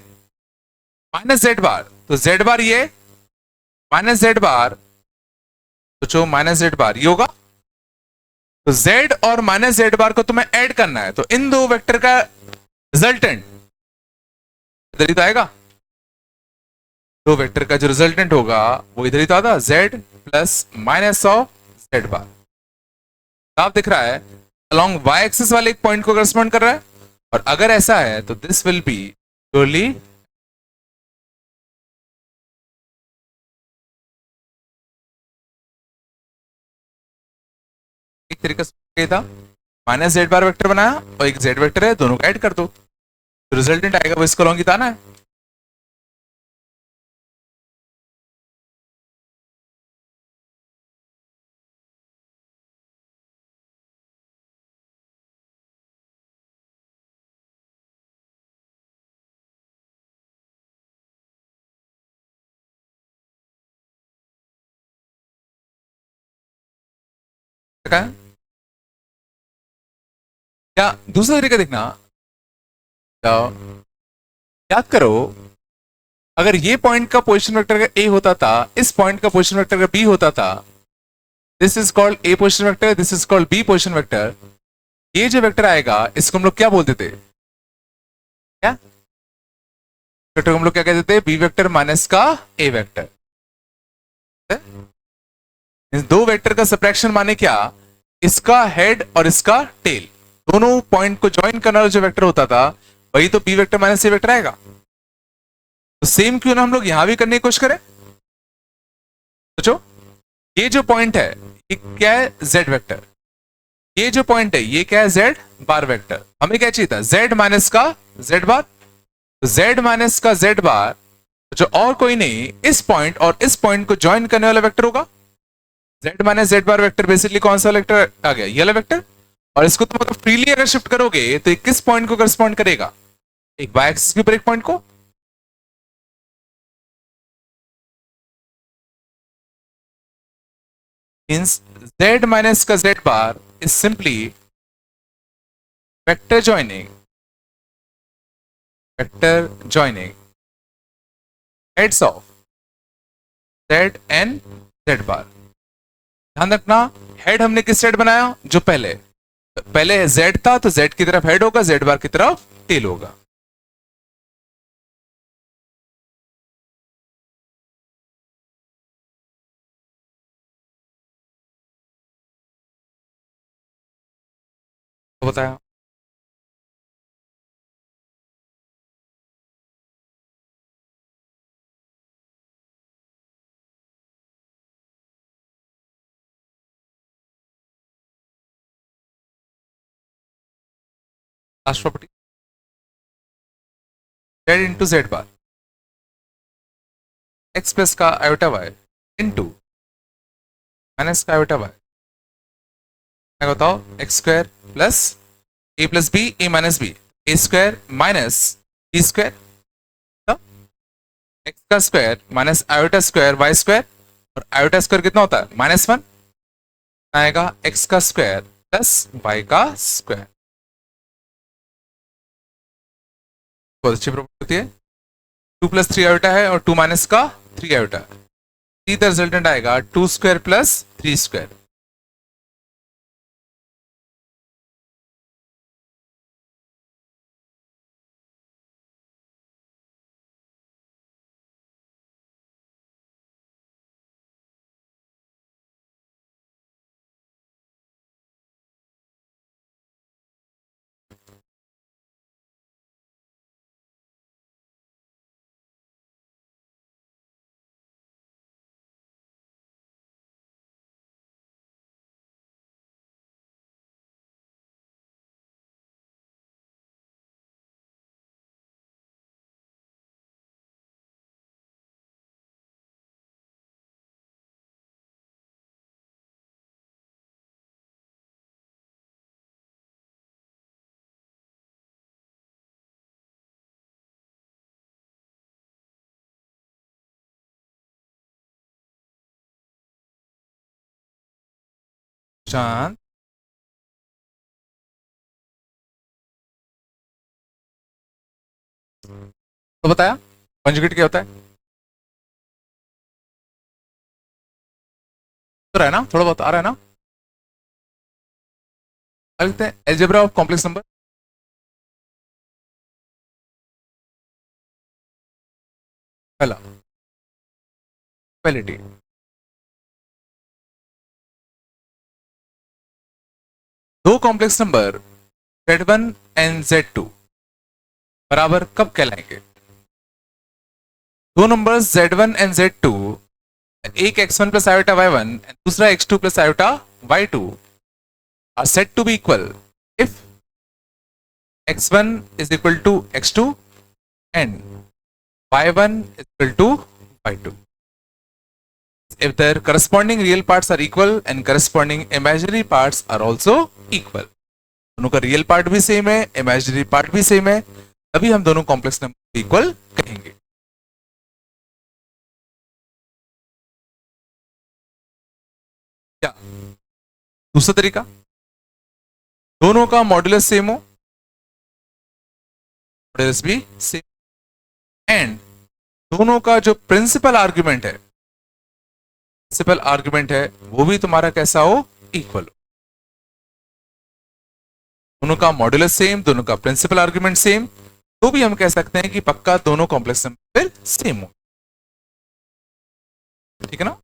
माइनस जेड बार, तो z बार ये माइनस जेड बार, सोचो माइनस जेड बार ये होगा। तो z और माइनस जेड बार को तुम्हें ऐड करना है, तो इन दो वेक्टर का रिजल्टेंट इधर ही तो आएगा। दो वेक्टर का जो रिजल्टेंट होगा वो इधर ही तो आता, z plus minus of z bar. साफ दिख रहा है अलोंग वाई एक्सिस वाले एक पॉइंट को करस्पॉन्ड कर रहा है, और अगर ऐसा है तो दिस विल बी प्योरली एक तरीके से था, माइनस जेड बार वेक्टर बनाया और एक जेड वेक्टर है, दोनों को ऐड कर दो, तो रिजल्टेंट आएगा वो इसको लॉन्ग बताना है। क्या है? या दूसरा तरीका देखना, या याद करो अगर ये पॉइंट का पोजीशन वेक्टर का ए होता था, इस पॉइंट का पोजीशन वेक्टर का बी होता था, this is called a position vector, this is called b position vector. ये जो वेक्टर आएगा इसको हम लोग क्या बोलते थे, क्या वेक्टर को हम लोग क्या कहते थे, बी वेक्टर माइनस का ए वेक्टर। इन दो वेक्टर का सब्ट्रैक्शन माने क्या, इसका हेड और इसका टेल, दोनों पॉइंट को ज्वाइन करने वाला जो वेक्टर होता था वही तो बी वेक्टर माइनस ए वेक्टर आएगा। तो सेम क्यों ना हम लोग यहां भी करने की कोशिश करें। सोचो ये जो पॉइंट है ये क्या है, जेड वेक्टर, ये जो पॉइंट है ये क्या है, जेड बार वेक्टर। हमें क्या चाहिए था, जेड माइनस का जेड बार, तो जेड माइनस का जेड बार जो और कोई नहीं इस पॉइंट और इस पॉइंट को ज्वाइन करने वाला वेक्टर होगा। जेड माइनस जेड बार वेक्टर बेसिकली कौन सा वेक्टर आ गया, ये वाला वेक्टर। और इसको तुम अगर फ्रीली अगर शिफ्ट करोगे तो ये किस पॉइंट को करस्पॉन्ड करेगा, एक वाई एक्सिस के ऊपर एक पॉइंट को। मींस z माइनस का z bar is simply vector joining heads of z and z बार। ध्यान रखना हेड हमने किस साइड बनाया, जो पहले पहले z था तो z की तरफ हेड होगा, z बार की तरफ टेल होगा। तो बताया last property, z into z bar x plus का आयोटा y इंटू माइनस का आयोटा y, क्या बताओ, x square plus a plus b a minus b, a square minus b square, x का square minus iota square y square, और iota square कितना होता है, -1, आएगा एक्स का स्क्वायर प्लस वाई का स्क्वायर। बहुत अच्छी प्रॉपर्टी होती है, 2 + 3 आयोटा है और 2 माइनस का 3 आयोटा, सीधा रिजल्टेंट आएगा 2 स्क्वायर प्लस 3 स्क्वायर। चांद तो बताया कंजुगेट क्या होता है, तो रहा है ना, थोड़ा बहुत आ रहा है ना। अब लिखते हैं अलजेब्रा ऑफ कॉम्प्लेक्स नंबर। पहला क्वालिटी, दो complex number Z1 and Z2 बराबर कब कहलाएंगे? दो नंबर्स Z1 एंड Z2, एक x1 plus iota y1 and दूसरा x2 plus iota y2 are said to be equal if x1 is equal to x2 and y1 is equal to y2. If their corresponding real parts are equal and corresponding imaginary parts are also equal. दोनों का real part भी same है, imaginary part भी same है, तभी हम दोनों complex number equal कहेंगे. क्या दूसरा तरीका, दोनों का मॉड्यूलस सेम हो, मॉड्यूलस भी सेम, एंड दोनों का जो प्रिंसिपल आर्ग्यूमेंट है वो भी तुम्हारा कैसा हो, इक्वल हो. दोनों का मॉड्यूलस सेम, दोनों का प्रिंसिपल आर्ग्यूमेंट सेम, तो भी हम कह सकते हैं कि पक्का दोनों कॉम्प्लेक्स नंबर सेम हो. ठीक है ना?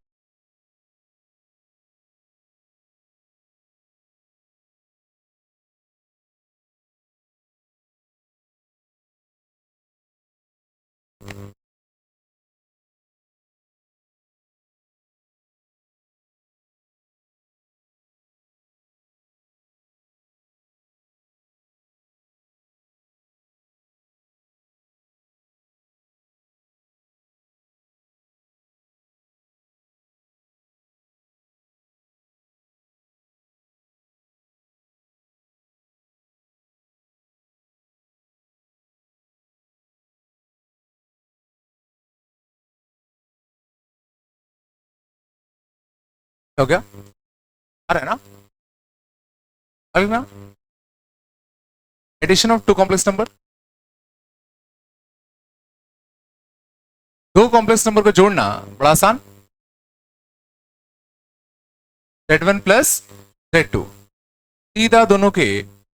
हो गया? आ रहा है ना? ना addition of two complex number, दो कॉम्प्लेक्स नंबर को जोड़ना बड़ा आसान. Z1 प्लस Z2, सीधा दोनों के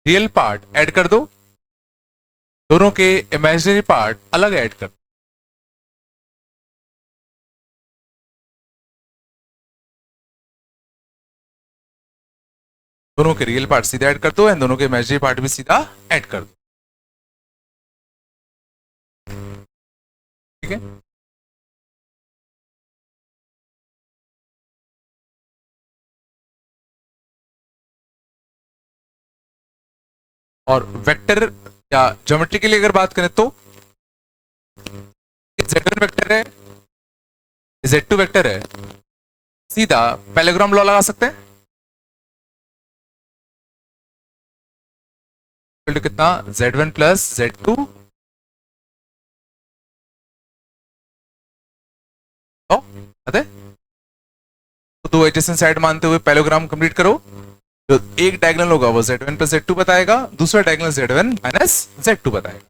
रियल पार्ट ऐड कर दो, दोनों के इमेजिनरी पार्ट अलग ऐड कर दो. दोनों के रियल पार्ट सीधा ऐड कर दो एंड दोनों के इमेजिनरी पार्ट भी सीधा ऐड कर दो. ठीक है? और वेक्टर या ज्योमेट्री के लिए अगर बात करें तो Z1 वेक्टर है, Z2 वेक्टर है, सीधा पैरेललोग्राम लॉ लगा सकते हैं. कितना? Z1 प्लस Z2 तो दो एडजेसेंट साइड मानते हुए पैरेललोग्राम कंप्लीट करो. जो एक डायगोनल होगा वो Z1 प्लस Z2 बताएगा, दूसरा डायगोनल Z1 माइनस Z2 बताएगा.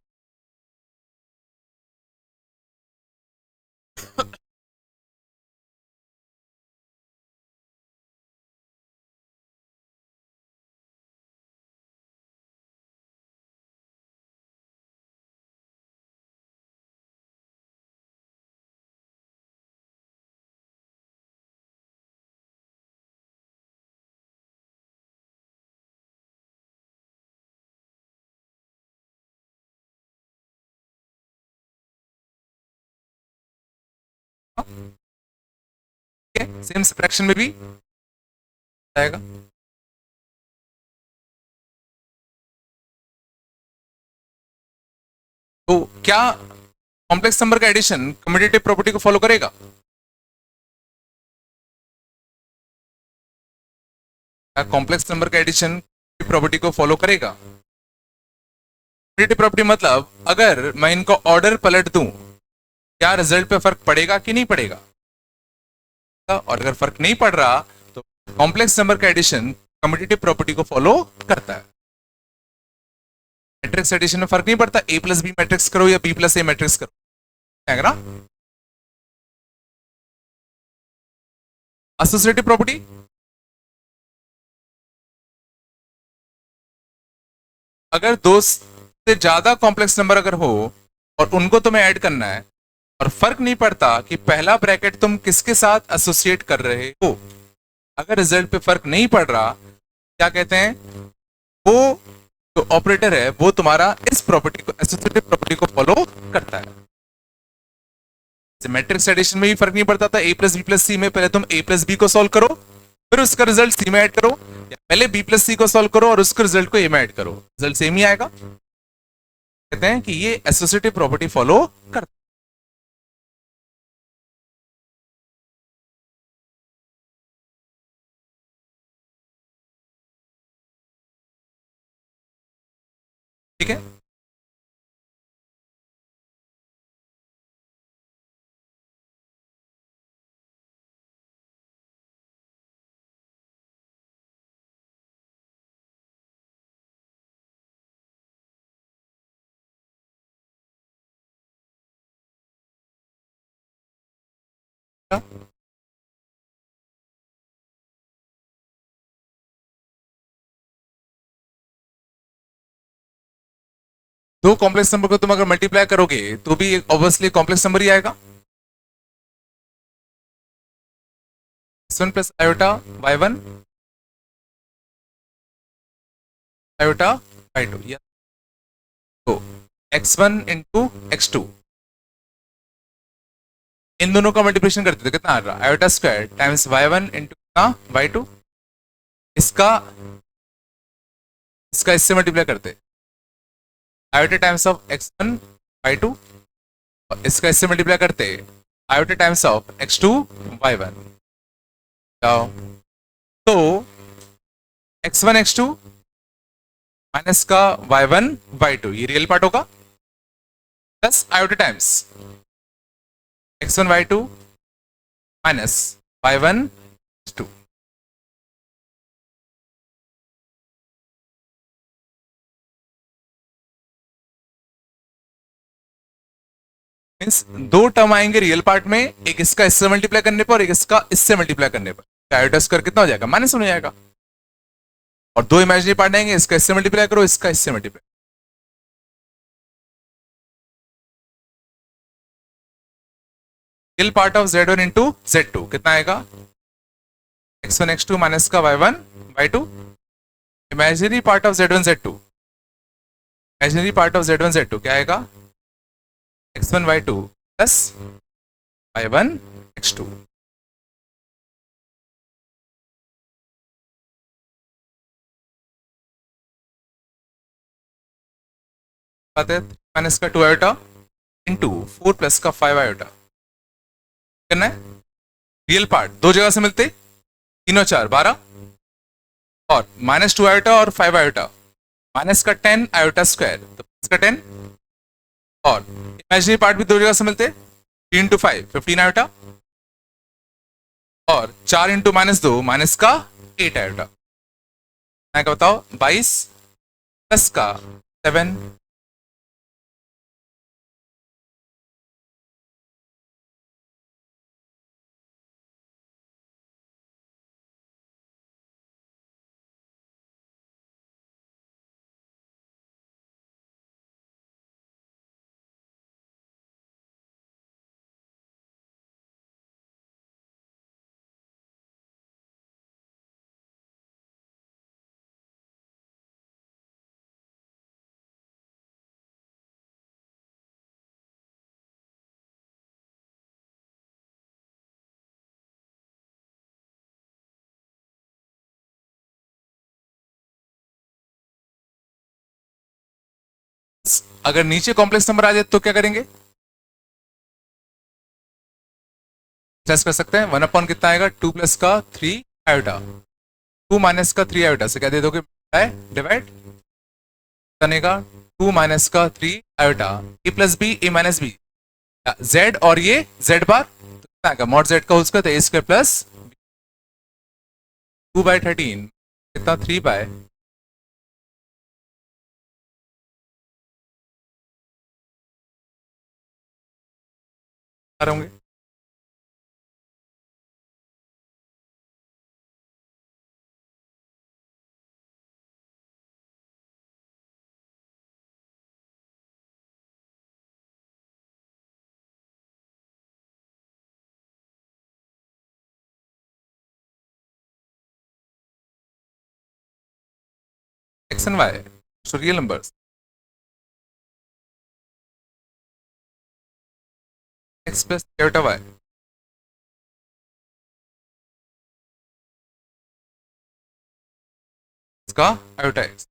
सेम सब्ट्रैक्शन में भी आएगा. तो क्या कॉम्प्लेक्स नंबर का एडिशन कम्यूटेटिव प्रॉपर्टी को फॉलो करेगा? क्या कॉम्प्लेक्स नंबर का एडिशन प्रॉपर्टी को फॉलो करेगा? कम्यूटेटिव प्रॉपर्टी मतलब अगर मैं इनको ऑर्डर पलट दूं, क्या रिजल्ट पे फर्क पड़ेगा कि नहीं पड़ेगा? और अगर फर्क नहीं पड़ रहा तो कॉम्प्लेक्स नंबर का एडिशन कम्यूटेटिव प्रॉपर्टी को फॉलो करता है. मैट्रिक्स एडिशन में फर्क नहीं पड़ता, ए प्लस बी मैट्रिक्स करो या बी प्लस ए मैट्रिक्स करो, है ना? एसोसिएटिव प्रॉपर्टी, अगर दो से ज्यादा कॉम्प्लेक्स नंबर अगर हो और उनको तुम्हें ऐड करना है और फर्क नहीं पड़ता कि पहला ब्रैकेट तुम किसके साथ एसोसिएट कर रहे हो, अगर रिजल्ट पे फर्क नहीं पड़ रहा, क्या कहते हैं? वो जो ऑपरेटर है वो तुम्हारा इस प्रॉपर्टी को, एसोसिएटिव प्रॉपर्टी को फॉलो करता है। मैट्रिक्स एडिशन में भी फर्क नहीं पड़ता था, ए प्लस बी प्लस सी में पहले तुम ए प्लस बी को सॉल्व करो, फिर उसका रिजल्ट सी में ऐड करो, या पहले बी प्लस सी को सॉल्व करो और उसके रिजल्ट को ए में ऐड करो, रिजल्ट सेम ही आएगा। कहते हैं कि ये एसोसिएटिव प्रॉपर्टी फॉलो करता है। ठीक है, दो कॉम्प्लेक्स नंबर को तुम अगर मल्टीप्लाई करोगे तो भी ऑब्वियसली कॉम्प्लेक्स नंबर ही आएगा। x1 plus iota y1 iota y2, या तो x1 इंटू x2, इन दोनों का मल्टीप्लिकेशन करते तो कितना आ रहा है, iota square times y1 into y2, इसका इसका इससे मल्टीप्लाई करते iota times of x1 y2, इसका इससे मल्टीप्लाई करते iota times of x2 y1। जाओ, तो x1 x2 माइनस का y1 y2, ये रियल पार्ट होगा, plus iota times x1 y2 minus y1 x2। Means दो टर्म आएंगे रियल पार्ट में, एक इसका इससे मल्टीप्लाई करने पर और एक इसका इससे मल्टीप्लाई करने पर, आयोटा स्क्वायर कितना हो जाएगा, माइनस हो जाएगा, और दो इमेजिनरी पार्ट आएंगे, इसका इससे मल्टीप्लाई करो, इसका इससे multiply. Real part of z1 into z2 कितना आएगा, x1 x2 माइनस का y1 y2, imaginary part of z1 z2, imaginary part of z1 z2 क्या आएगा, x1 y2 plus y1 x2। बात है माइनस का 2 आयोटा इंटू 4 प्लस का 5 iota करना है, रियल पार्ट दो जगह से मिलते, तीनों चार 12, और माइनस 2 आयोटा और 5 आयोटा, माइनस का 10 आयोटा स्क्वायर तो प्लस का 10, और इमेजिनरी पार्ट भी दो जगह से मिलते, 3 इंटू 5 15 आयोटा, और 4 इंटू माइनस 2 माइनस का 8 आयोटा, मैं क्या बताओ 22 प्लस का 7, अगर नीचे कॉम्प्लेक्स नंबर आ जाए तो क्या करेंगे, प्लस कर सकते हैं, 1 अपॉन कितना आएगा 2 प्लस का 3 आयोटा, 2 माइनस का 3 आयोटा से क्या दे दोगे, डिवाइड करने का, 2 माइनस का 3 iota, A plus b a minus B, Z और ये जेड बार, तो कितना आएगा मॉड जेड का होल स्क्वायर, तो ए स्क्वायर प्लस 2/13 कितना 3 बाय, होंगे x and y, so real numbers. x plus iota y, इसका iota x,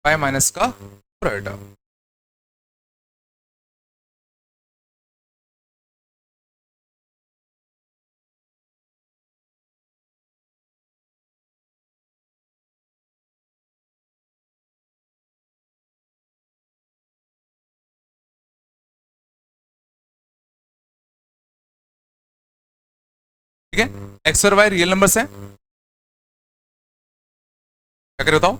y माइनस का iota. ठीक है, x और y रियल नंबर्स हैं. क्या करें बताओ.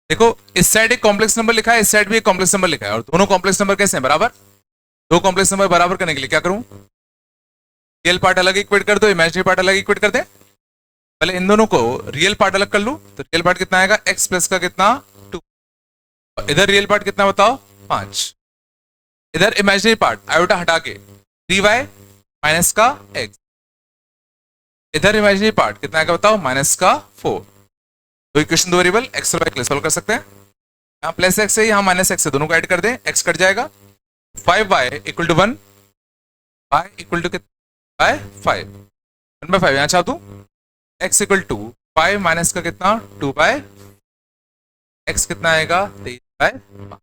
देखो इस साइड एक कॉम्प्लेक्स नंबर लिखा है, इस साइड भी एक कॉम्प्लेक्स नंबर लिखा है, और दोनों कॉम्प्लेक्स नंबर कैसे हैं, बराबर. दो कॉम्प्लेक्स नंबर बराबर करने के लिए क्या करूं, रियल पार्ट अलग इक्वेट कर दो, इमेजिनरी पार्ट अलग इक्वेट कर दे. पहले इन दोनों को रियल पार्ट अलग कर लूं, तो रियल पार्ट कितना आएगा, x प्लस का कितना 2. इधर रियल पार्ट कितना बताओ 5. इधर इमेजिनरी पार्ट आयोटा हटा के 3y माइनस का x. इधर इमेजिनरी पार्ट कितना आएगा बताओ, माइनस का 4. तो इक्वेशन दो वेरिएबल x और y के लिए सॉल्व कर सकते हैं. यहाँ प्लस x है, यहाँ माइनस x है, दोनों को ऐड कर दें, x कट जाएगा. 5y equal to 1, y equal to कितना 5, 1/5 यहाँ चाह दूं. x इक्वल टू 5 माइनस का कितना 2/, x कितना आएगा 23/5.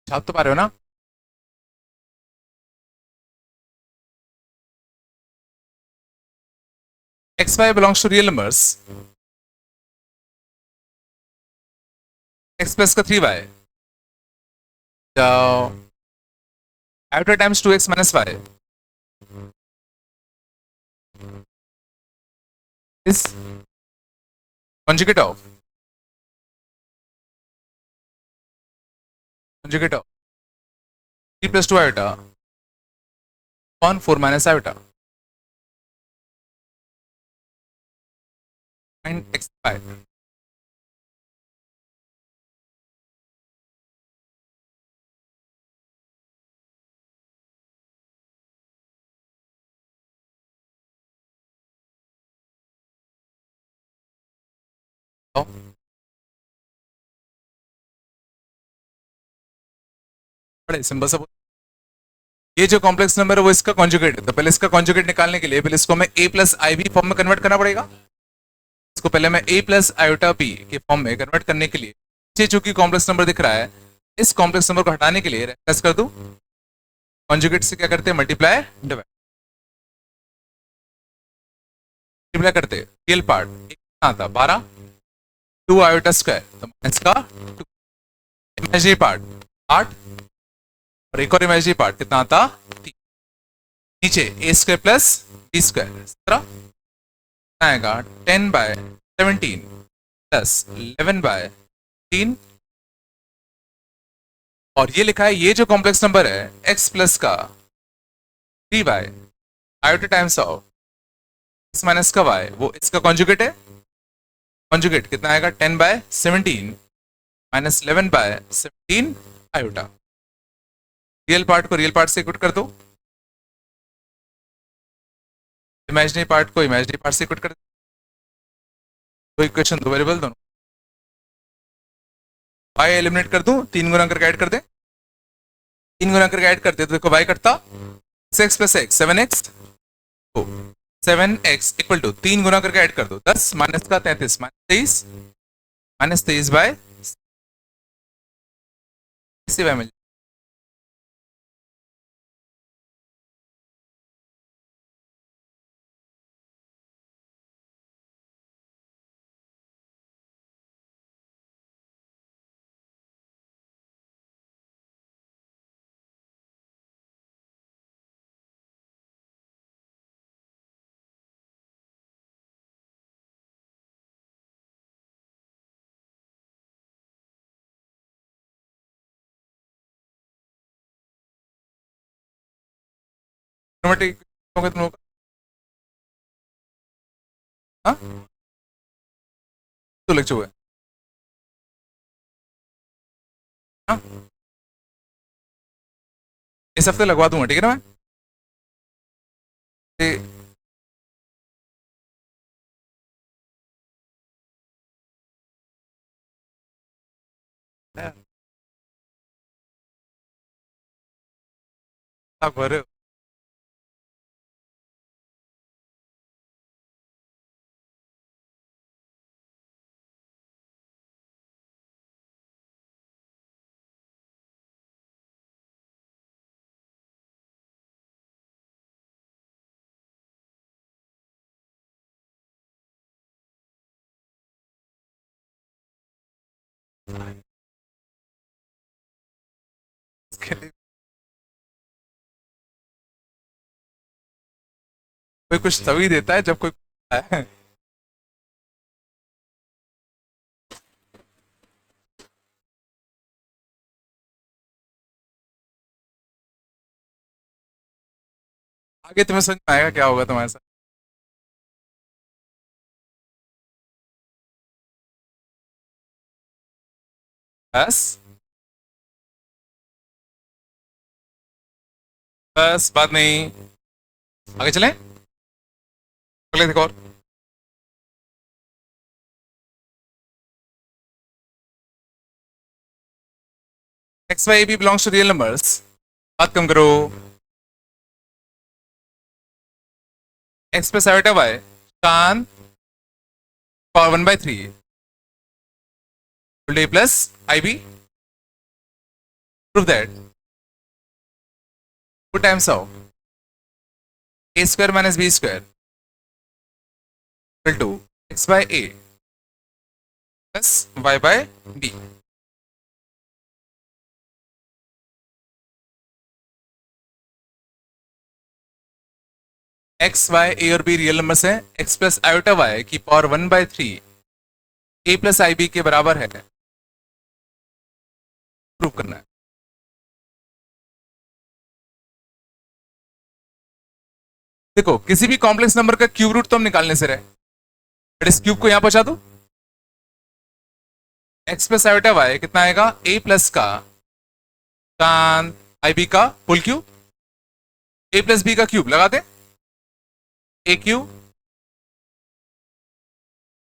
छाप तो पा रहे हो ना. x y belongs to real numbers. x plus का 3y, iota times 2x minus y is conjugate of 3 plus 2 iota on 4 minus iota and x y. बड़े सिंपल सा. ये जो कॉम्प्लेक्स नंबर है वो इसका कॉन्जुगेट है, तो पहले इसका कॉन्जुगेट निकालने के लिए पहले इसको हमें a plus i b form में कन्वर्ट करना पड़ेगा. इसको पहले मैं a प्लस आयोटा b के फॉर्म में कन्वर्ट करने के लिए, ये जो कि कॉम्प्लेक्स नंबर दिख रहा है, इस कॉम्प्लेक्स नंबर को हटाने के लिए रेफरेंस कर दूं. कॉन्जुगेट से क्या करते हैं, मल्टीप्लाई डिवाइड. मल्टीप्लाई करते रियल पार्ट कितना आता 12, 2 आयोटा स्क्वायर तो माइनस का 2. इमेजिनरी पार्ट 8, और एक और इमेजिनरी पार्ट कितना आता 3. नीचे a square plus b square, इस तरह आएगा 10/17 प्लस 11/3. और ये लिखा है, ये जो कॉम्प्लेक्स नंबर है x प्लस का 3y iota times of x minus का y, वो इसका कॉन्जुगेट है. कॉन्जुगेट कितना आएगा 10/17 माइनस 11/17 आयोटा. रियल पार्ट को रियल पार्ट से इक्वेट कर दो, इमेजिनरी पार्ट को इमेजिनरी पार्ट से इक्वेट कर दो. दो इक्वेशन दो वेरिएबल दोनों. y एलिमिनेट कर दूं, 3 गुना करके ऐड कर दे. 3 गुना करके ऐड करते तो देखो y कटता 6x plus x 7x, 7x equal to 3 गुना करके ऐड कर दो 10 माइनस का 33 माइनस 23/, इसी बाय मिल ट्रिग्नोमेट्रिक हो गया तुम लोगों का? हाँ, तो लेक्चर हुआ है। हाँ, इस हफ्ते लगवा दूंगा, ठीक है ना मैं? ये आप भर रहे हो। इसके लिए कोई कुछ तभी देता है जब कोई है। आगे तुम्हें समझ में आएगा क्या होगा तुम्हारे साथ। बस, बस बात नहीं। आगे चलें, अगले देखो और। X y b belongs to real numbers. बात कम करो। X plus iota y tan power 1/3 a plus ib, prove that 2 times of a square minus b square equal to x by a plus y by b। X y a और b real numbers हैं। X plus iota y की power 1/3 a plus i b के बराबर है, prove करना है। देखो, किसी भी कॉम्प्लेक्स नंबर का क्यूब रूट तो हम निकालने से रहे, बट इस क्यूब को यहां पहुंचा दो। एक्स प्लस आयोटा वाई कितना आएगा, ए प्लस का tan आई बी का whole cube, a plus b का क्यूब लगा दे, a cube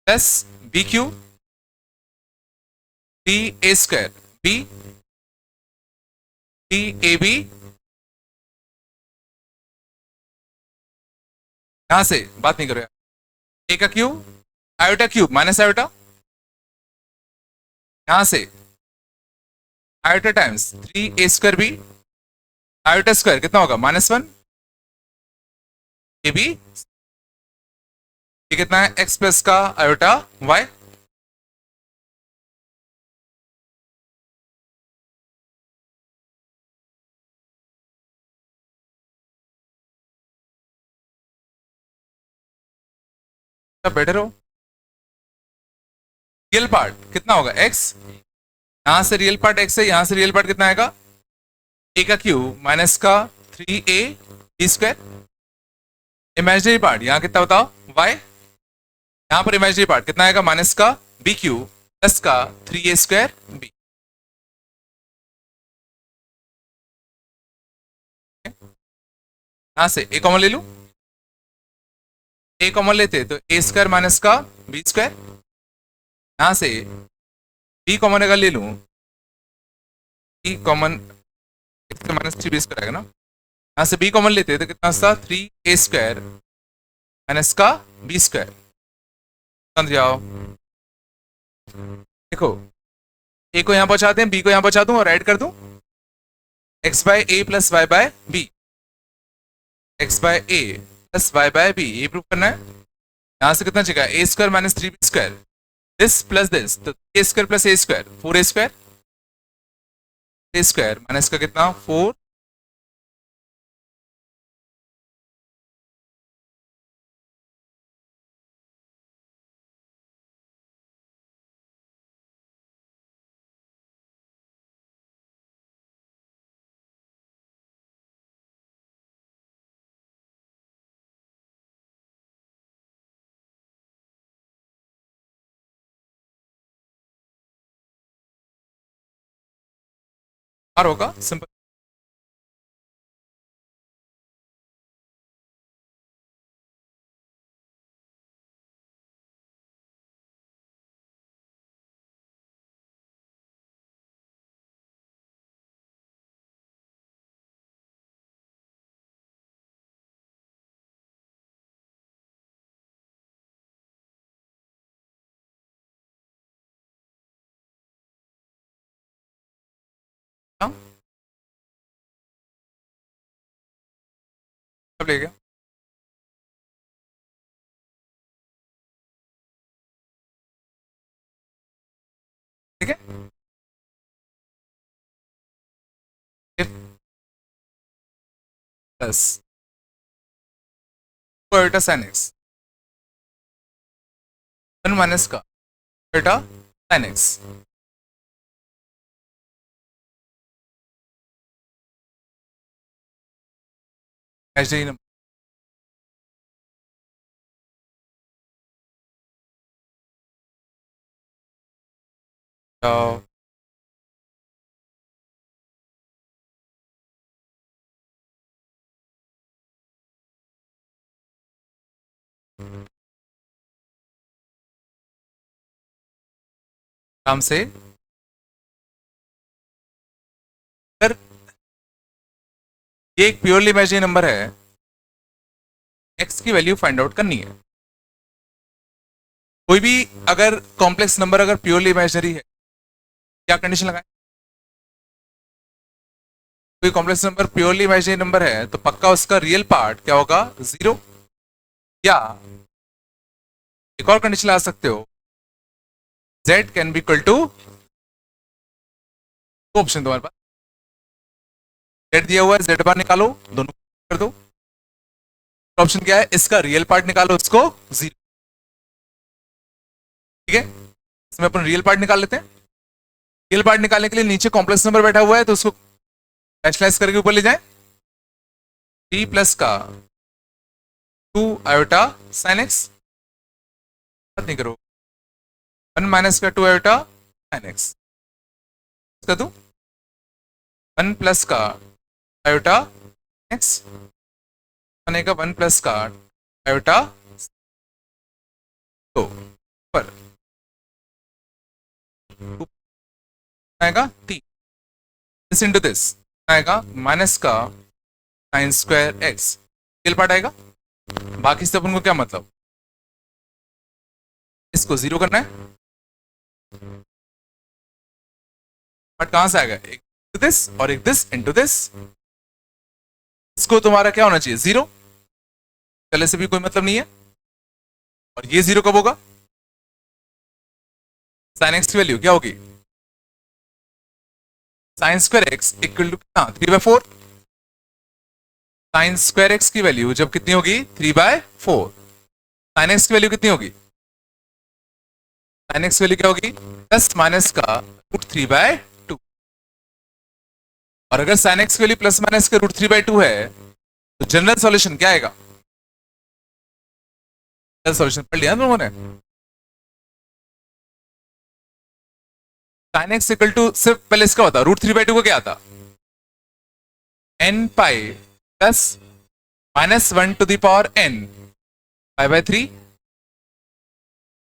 plus b cube d a square b d a b. यहां से बात नहीं करो यार। ए का cube iota cube minus iota, यहां से iota times 3 a square b, iota square कितना होगा -1 ए बी, ये कितना है एक्स प्लस का आयोटा वाई। बैठे रहो। रियल पार्ट कितना होगा एक्स, यहां से रियल पार्ट एक्स है, यहां से रियल पार्ट कितना आएगा, ए का क्यूब माइनस का 3 a b square. Imaginary part यहां कितना बताओ वाई, यहां पर इमेजिनरी पार्ट कितना आएगा माइनस का बी क्यूब प्लस का 3 a स्क्वायर बी। यहां से ए कॉमन ले लूं, ए कॉमन लेते तो ए स्क्वायर माइनस का बी स्क्वायर, यहां से बी कॉमन अगर ले लूं, बी कॉमन -3 b स्क्वायर आएगा ना, यहां से बी कॉमन लेते तो कितना था 3 a स्क्वायर माइनस का बी स्क्वायर। समझ जाओ। देखो, ए को यहां पहुंचा दें, बी को यहां पहुंचा दूं और ऐड कर दूं, x by a plus y by b, x by a plus y by b, ये प्रूव करना है। यहां से कितना चाहिए, a square -3 b square, this plus this तो a square plus a square 4 a square, a square minus का कितना 4 आर होगा सिंपल। हाँ, अब ले गया। ठीक है, इफ प्लस कोटा साइन एक्स, वन माइनस का कोटा साइन एक्स, इमेजिनरी नंबर। आराम से, अगर ये एक प्योरली इमेजिनरी नंबर है, एक्स की वैल्यू फाइंड आउट करनी है। कोई भी अगर कॉम्प्लेक्स नंबर अगर प्योरली इमेजिनरी है, क्या कंडीशन लगाए? कोई complex number purely imaginary number है तो पक्का उसका रियल पार्ट क्या होगा? जीरो। या एक और कंडीशन लगा सकते हो, z can be equal to, option तुम्हारे पास, z दिया हुआ है, z बार निकालो, दोनों कर दो। ऑप्शन क्या है? इसका रियल पार्ट निकालो, उसको जीरो। ठीक है, इसमें अपन रियल पार्ट निकाल लेते हैं। रियल पार्ट निकालने के लिए नीचे कॉम्प्लेक्स नंबर बैठा हुआ है तो उसको कैशलाइज करके ऊपर ले जाएं। 3 प्लस का 2 आयोटा साइन एक्स, बात नहीं करो, 1 माइनस का 2 आयोटा साइन एक्स कर दो, 1 प्लस का आयोटा एक्स बनेगा 1 प्लस का आयोटा, तो पर आएगा 3, दिस इंटू दिस आएगा माइनस का sign square x, real part आएगा। बाकी से अपन को क्या मतलब, इसको जीरो करना है, बट कहां से आएगा? एक दिस और एक दिस इंटू दिस, इसको तुम्हारा क्या होना चाहिए? जीरो। पहले से भी कोई मतलब नहीं है, और ये जीरो कब होगा? साइन एक्स की वैल्यू क्या होगी? Sine square x equal to कितना? 3/4। साइन स्क्वायर एक्स की वैल्यू जब कितनी होगी? 3/4। साइन एक्स की वैल्यू कितनी होगी? साइन एक्स वैल्यू क्या होगी? प्लस माइनस का √3/2। और अगर साइन एक्स की वैल्यू प्लस माइनस का √3/2 है तो जनरल सॉल्यूशन क्या आएगा? जनरल सॉल्यूशन पढ़ लिया ना लोगों ने? साइन एक्स इक्वल टू, सिर्फ पहले इसका होता, √3/2 का क्या आता? n pi plus minus 1 to the power n π/3।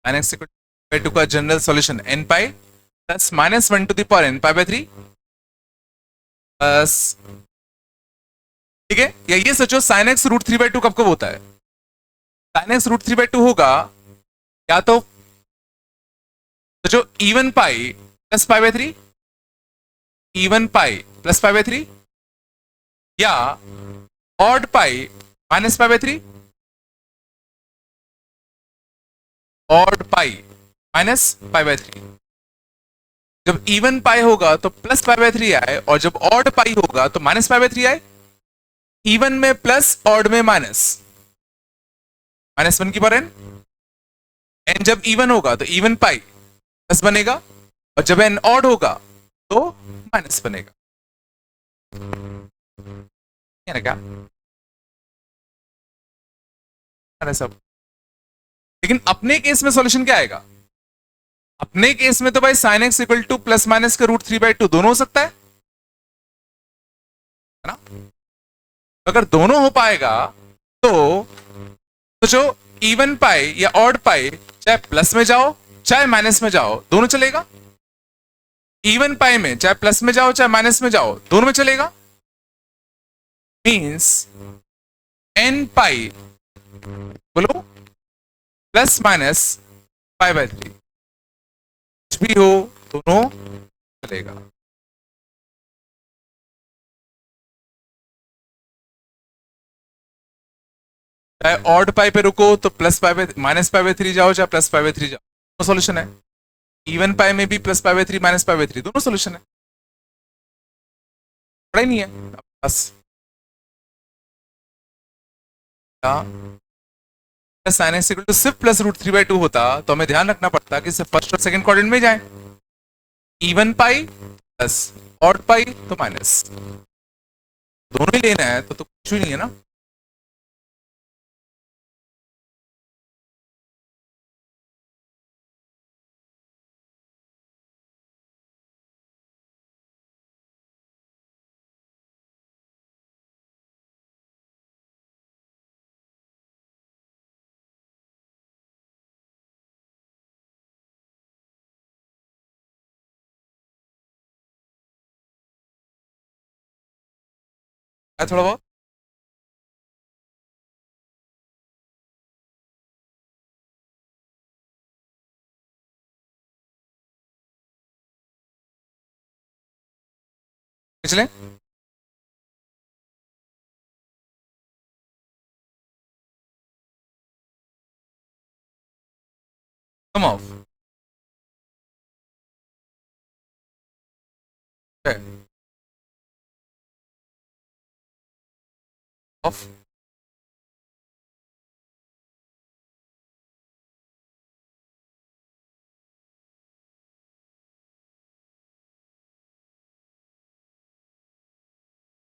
Sine x equal to 2 का general solution n pi plus minus 1 to the power n π/3 बस। ठीक है, या ये सोचो साइन एक्स √3/2 कब कब होता है? साइन एक्स √3/2 होगा या तो सोचो even pi plus π/3, even pi plus π/3, या odd pi minus π/3, odd pi minus π/3। जब इवन पाई होगा तो प्लस π/3 आए, और जब ऑड पाई होगा तो माइनस π/3 आए। इवन में प्लस, ऑड में माइनस, -1 की पावर n। एन जब इवन होगा तो इवन पाई प्लस बनेगा, और जब एन ऑड होगा तो माइनस बनेगा। क्या अरे सब, लेकिन अपने केस में सॉल्यूशन क्या आएगा? अपने केस में तो भाई sign x equal two plus minus का √3/2 दोनों हो सकता है। है ना। अगर दोनों हो पाएगा तो जो इवन पाई या ऑड पाई, चाहे प्लस में जाओ चाहे माइनस में जाओ, दोनों चलेगा। इवन पाई में चाहे प्लस में जाओ चाहे माइनस में जाओ, दोनों में चलेगा। मीन्स एन पाई बोलो प्लस माइनस पाई बाय 3, कुछ भी हो दोनों चलेगा। चाहे ऑड पाई पे रुको तो plus pi by minus pi by 3 जाओ, चाहे प्लस पाई बाय 3 जाओ, दोनों सॉल्यूशन है। इवन पाई में भी plus pi by 3 minus pi by 3 दोनों सॉल्यूशन है, पड़ा ही नहीं है बस। साइन एक्स इक्वल टू सिर्फ प्लस रूट 3/2 होता तो हमें ध्यान रखना पड़ता कि सिर्फ फर्स्ट और सेकंड क्वाड्रेंट में जाए। Even pi plus odd pi तो माइनस, दोनों ही लेना है तो कुछ भी नहीं है ना। थोड़ा बहुत चले। सम ऑफ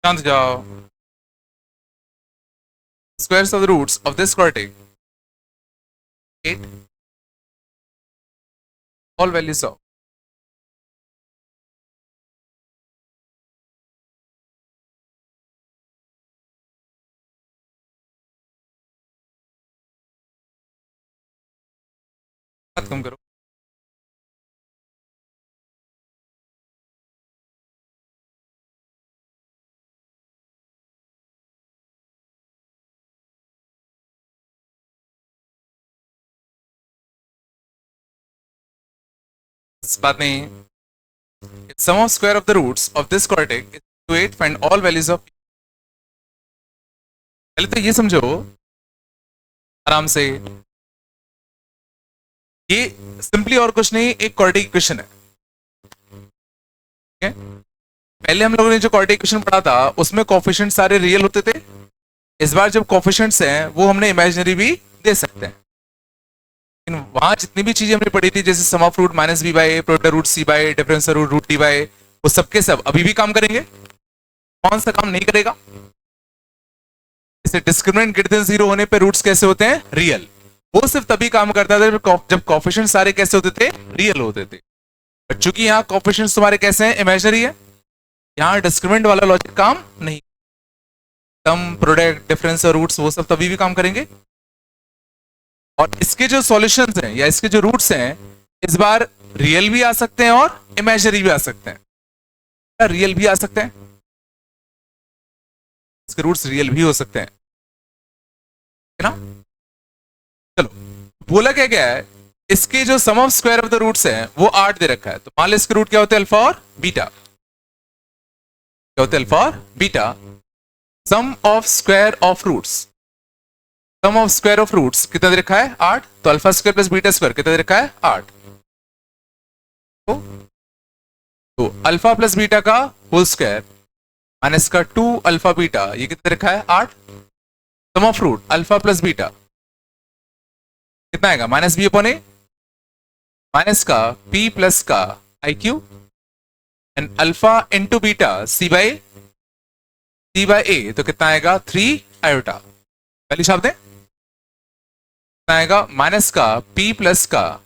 शांत जाओ। Squares of the roots of this quadratic 8 all values of खत्म करो। इस बात नहीं, sum of square of the roots of this quadratic is to 8, find all values of। पहले तो ये समझो आराम से, ये सिंपली और कुछ नहीं एक क्वाड्रेटिक इक्वेशन है, ठीक है। पहले हम लोगों ने जो क्वाड्रेटिक इक्वेशन पढ़ा था उसमें कोफिशिएंट सारे रियल होते थे। इस बार जब कोफिशिएंट्स हैं वो हमने इमेजिनरी भी दे सकते हैं। लेकिन वहां जितनी भी चीजें हमने पढ़ी थी जैसे sum of root minus b by, product root c by, difference root root d by, वो सबके सब अभी भी काम करेंगे। कौन सा काम नहीं करेगा? इसे डिस्क्रिमिनेंट ग्रेटर देन 0 होने पे रूट्स कैसे होते हैं? रियल। वो सिर्फ तभी काम करता था जब कोफिशिएंट सारे कैसे होते थे? रियल होते थे। चूंकि यहाँ कोफिशिएंट्स तुम्हारे कैसे हैं? इमेजिनरी है। यहाँ डिस्क्रिमिनेंट वाला लॉजिक काम नहीं। सम, प्रोडक्ट, डिफरेंस और रूट्स वो सब तभी भी काम करेंगे। और इसके जो सॉल्यूशंस हैं या इसके जो रूट्स हैं इस बार रियल भी आ सकते हैं और इमेजिनरी भी आ सकते हैं। रियल भी आ सकते हैं, इसके रूट्स रियल भी हो सकते हैं, है ना। चलो बोला क्या गया है, इसके जो sum of square of the roots हैं वो 8 दे रखा है। तो मान लो इसके रूट क्या होते हैं? अल्फा और बीटा। क्या होते हैं? अल्फा और beta. Sum of square of roots, sum of square of roots कितना दे रखा है? 8। तो alpha square plus beta square कितना दे रखा है? 8। तो अल्फा प्लस बीटा का होल स्क्वायर माइनस का 2 अल्फा बीटा, ये कितना दे रखा है? 8। Sum of root alpha plus beta कितना आएगा? Minus B upon A, minus का पी प्लस का I Q, and alpha into beta C by A, तो कितना आएगा? 3 आयोटा। पहली शब्द है कितना आएगा? माइनस का पी प्लस का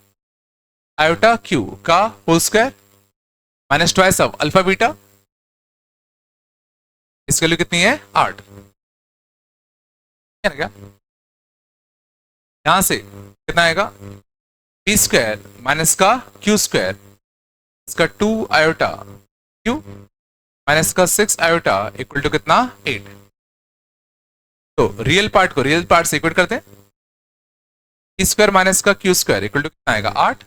आयोटा क्यू का whole square minus twice of alpha beta इसकी वैल्यू कितनी है 8 है ना क्या। यहां से कितना आएगा पी स्क्वायर माइनस का क्यू स्क्वायर, इसका 2 आयोटा क्यू माइनस का 6 आयोटा इक्वल टू कितना 8। तो रियल पार्ट को रियल पार्ट से इक्वेट करते हैं, पी स्क्वायर माइनस का क्यू स्क्वायर इक्वल टू कितना आएगा 8,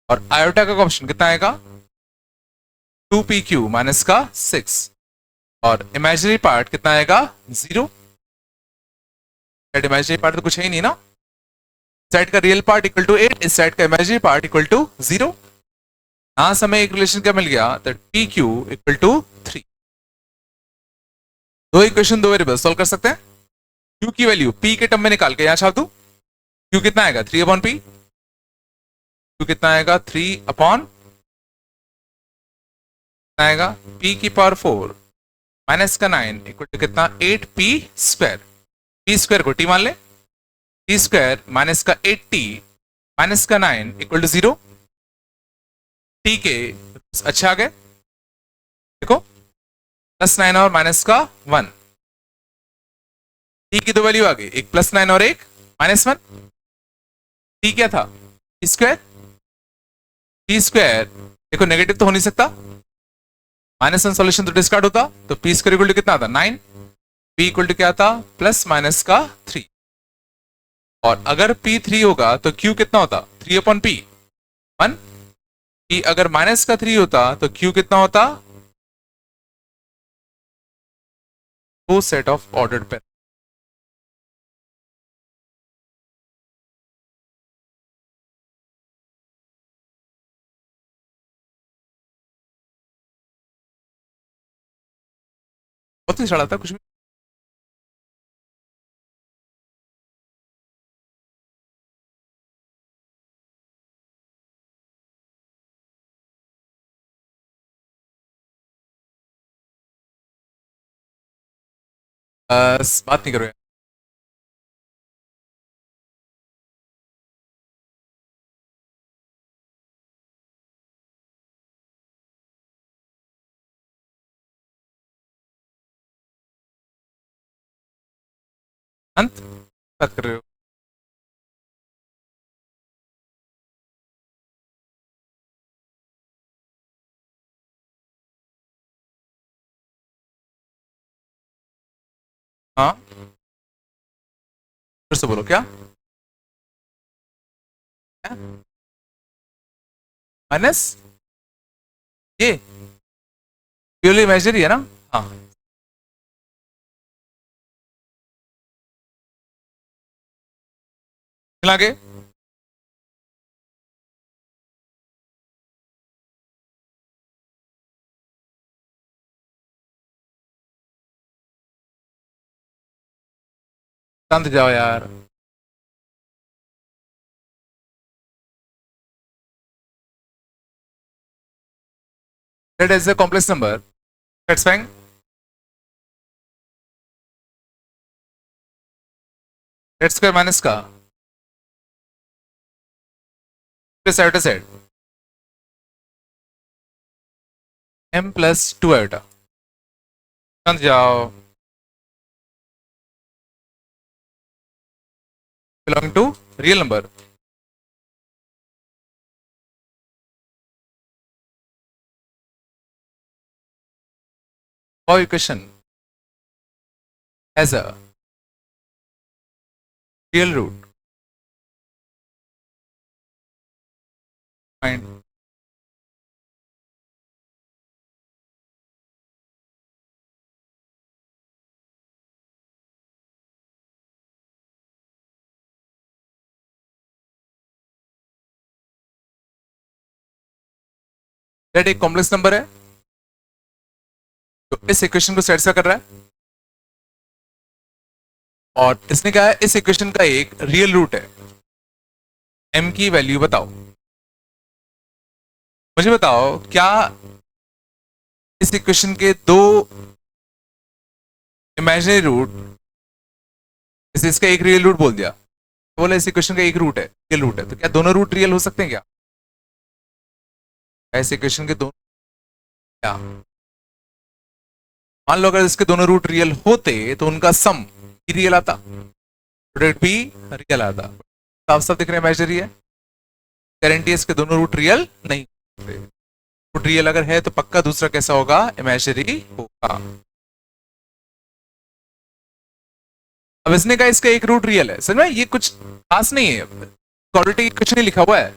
और आयोटा का ऑप्शन कितना आएगा 2pq माइनस का 6, और इमेजिनरी पार्ट कितना आएगा 0। इमेजिनरी पार्ट तो कुछ है ही नहीं ना, साइड का रियल पार्ट इक्वल टू 8, इस साइड का इमेजिनरी पार्ट इक्वल टू 0। यहां से हमें एक रिलेशन क्या मिल गया, दैट pq इक्वल टू 3। दो इक्वेशन दो वेरिएबल सॉल्व कर सकते हैं। q की वैल्यू p के टर्म में निकाल के यहां छाप दूं, q कितना आएगा 3 अपॉन p, q कितना आएगा 3 अपॉन आएगा p की पावर 4 माइनस का 9 इक्वल टू कितना 8p स्क्वायर, p स्क्वायर को t मान ले, p स्क्वायर माइनस का 8t माइनस का 9 इक्वल टू 0। t के अच्छा आ गए, देखो +9 और माइनस का 1, t की दो वैल्यू आ गई, एक +9 और एक -1। t क्या था p स्क्वायर, p स्क्वायर देखो नेगेटिव तो हो नहीं सकता, -1 सॉल्यूशन तो डिस्कार्ड होता, तो p स्क्वायर इक्वल टू कितना आता 9, p इक्वल टू क्या आता प्लस माइनस का 3, और अगर p 3 होगा तो q कितना होता 3 अपॉन p 1, p अगर माइनस का 3 होता तो q कितना होता 2 सेट ऑफ ऑर्डर्ड पेयर। बहुत ही सड़ा था कुछ भी। बात नहीं करो यार। अंत बात कर रहे हो। हाँ फिर से बोलो क्या, माइनस ये प्योरली इमेजिनरी है ना। हाँ मिला के शांत जाओ यार। That is a complex number. That's fine. Z square minus का plus iota z m plus 2 iota, शांत जाओ, belonging to real number। Our equation has a real root, find that एक कॉम्प्लेक्स नंबर है तो इस इक्वेशन को satisfy कर रहा है, और इसने कहा है इस इक्वेशन का एक रियल रूट है। m की वैल्यू बताओ, मुझे बताओ क्या इस इक्वेशन के दो इमेजिनरी रूट, इसे इसका एक रियल रूट बोल दिया, तो बोला इस इक्वेशन का एक रूट है रियल रूट है, तो क्या दोनों रूट रियल हो सकते हैं क्या, इस इक्वेशन के दोनों क्या मान लो अगर इसके दोनों रूट रियल होते तो उनका सम भी रियल आता, प्रोडक्ट भी रियल आता। साफ साफ दिख रहा है इमेजिनरी है, गारंटी है इसके दोनों रूट रियल नहीं होते। रूट रियल अगर है तो पक्का दूसरा कैसा होगा, इमेजिनरी होगा। अब इसने कहा इसका एक रूट रियल है, समझ में, ये कुछ खास नहीं है, क्वालिटी कुछ नहीं लिखा हुआ है।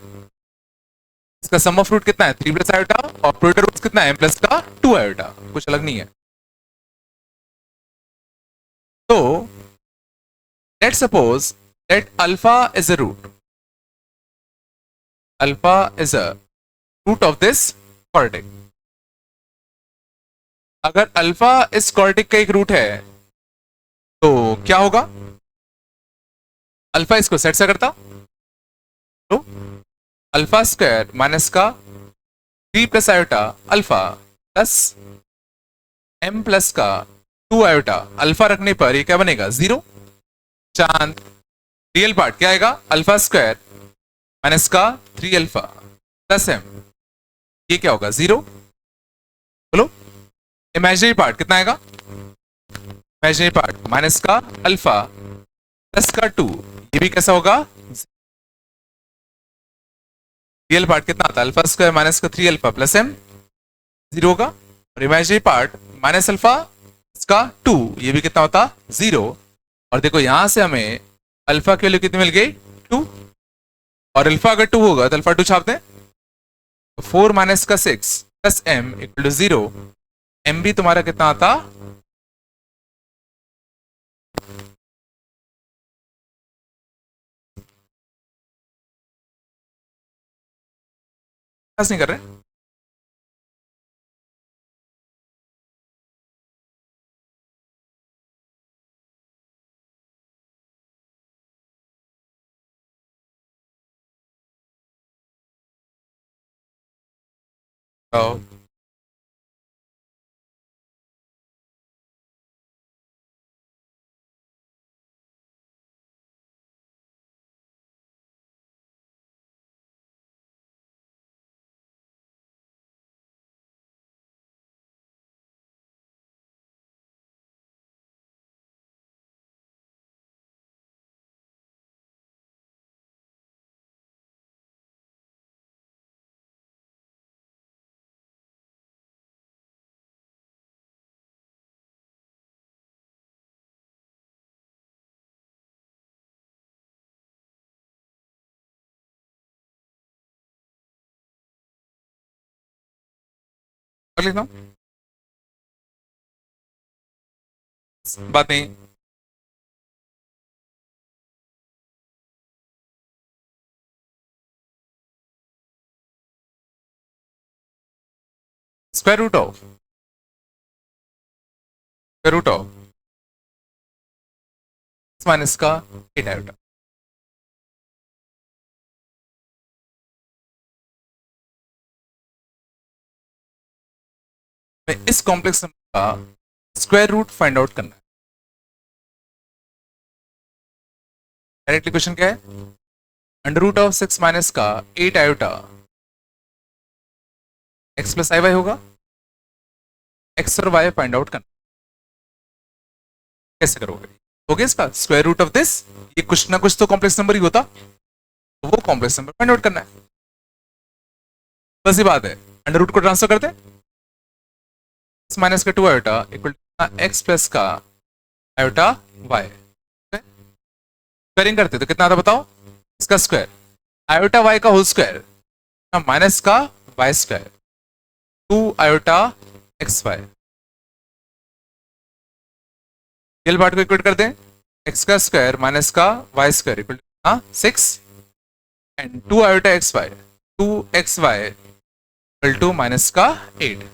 इसका सम ऑफ रूट कितना है 3 प्लस आयोटा, और प्रोडक्ट रूट कितना है m प्लस का 2 आयोटा, कुछ अलग नहीं है। तो let's suppose that alpha is a root. Alpha is a root of this quadratic. अगर अल्फा इस क्वाड्रेटिक का एक रूट है तो क्या होगा, अल्फा इसको सेट से करता, तो अल्फा स्क्वायर माइनस का 3 plus iota alpha plus m plus का 2 आयोटा, अल्फा रखने पर ये क्या बनेगा 0। चांद रियल पार्ट क्या आएगा, अल्फा स्क्वायर माइनस का 3 अल्फा प्लस m, ये क्या होगा 0। बोलो इमेजिनरी पार्ट कितना आएगा, इमेजिनरी पार्ट माइनस का अल्फा प्लस का 2, ये भी कैसा होगा, रियल पार्ट कितना आता है अल्फा स्क्वायर माइनस का 3 अल्फा प्लस m, 0 होगा। और इमेजिनरी पार्ट माइनस अल्फा का 2, ये भी कितना होता 0। और देखो यहां से हमें अल्फा की वैल्यू कितनी मिल गई 2, और अल्फा अगर 2 होगा तो अल्फा 2 छाप दें, 4 माइनस का 6 plus m equal to 0। m भी तुम्हारा कितना आता, नहीं कर रहे, तो कर लेता हूं, बात नहीं। स्क्वायर रूट ऑफ माइनस का 8 आयोटा, इस कॉम्प्लेक्स नंबर का स्क्वायर रूट फाइंड आउट करना है। डायरेक्टली क्वेश्चन क्या है, अंडर रूट ऑफ 6 माइनस का 8 आयोटा x प्लस आई वाई होगा, x और y फाइंड आउट करना, कैसे करोगे, ओके इसका स्क्वायर रूट ऑफ दिस, ये कुछ ना कुछ तो कॉम्प्लेक्स नंबर ही होता, तो वो कॉम्प्लेक्स नंबर फाइंड आउट करना है, बस ये बात है। अंडर रूट को ट्रांसफर करते हैं, माइनस का 2 iota equal to x plus का आयोटा y, स्क्वायरिंग करते तो कितना आता बताओ, इसका स्क्वायर आयोटा y का होल स्क्वायर माइनस का y square 2 iota x y, real part को इक्वेट कर दें, x का स्क्वायर माइनस का y square equal to 6 and 2 iota x y 2xy equal to minus का 8,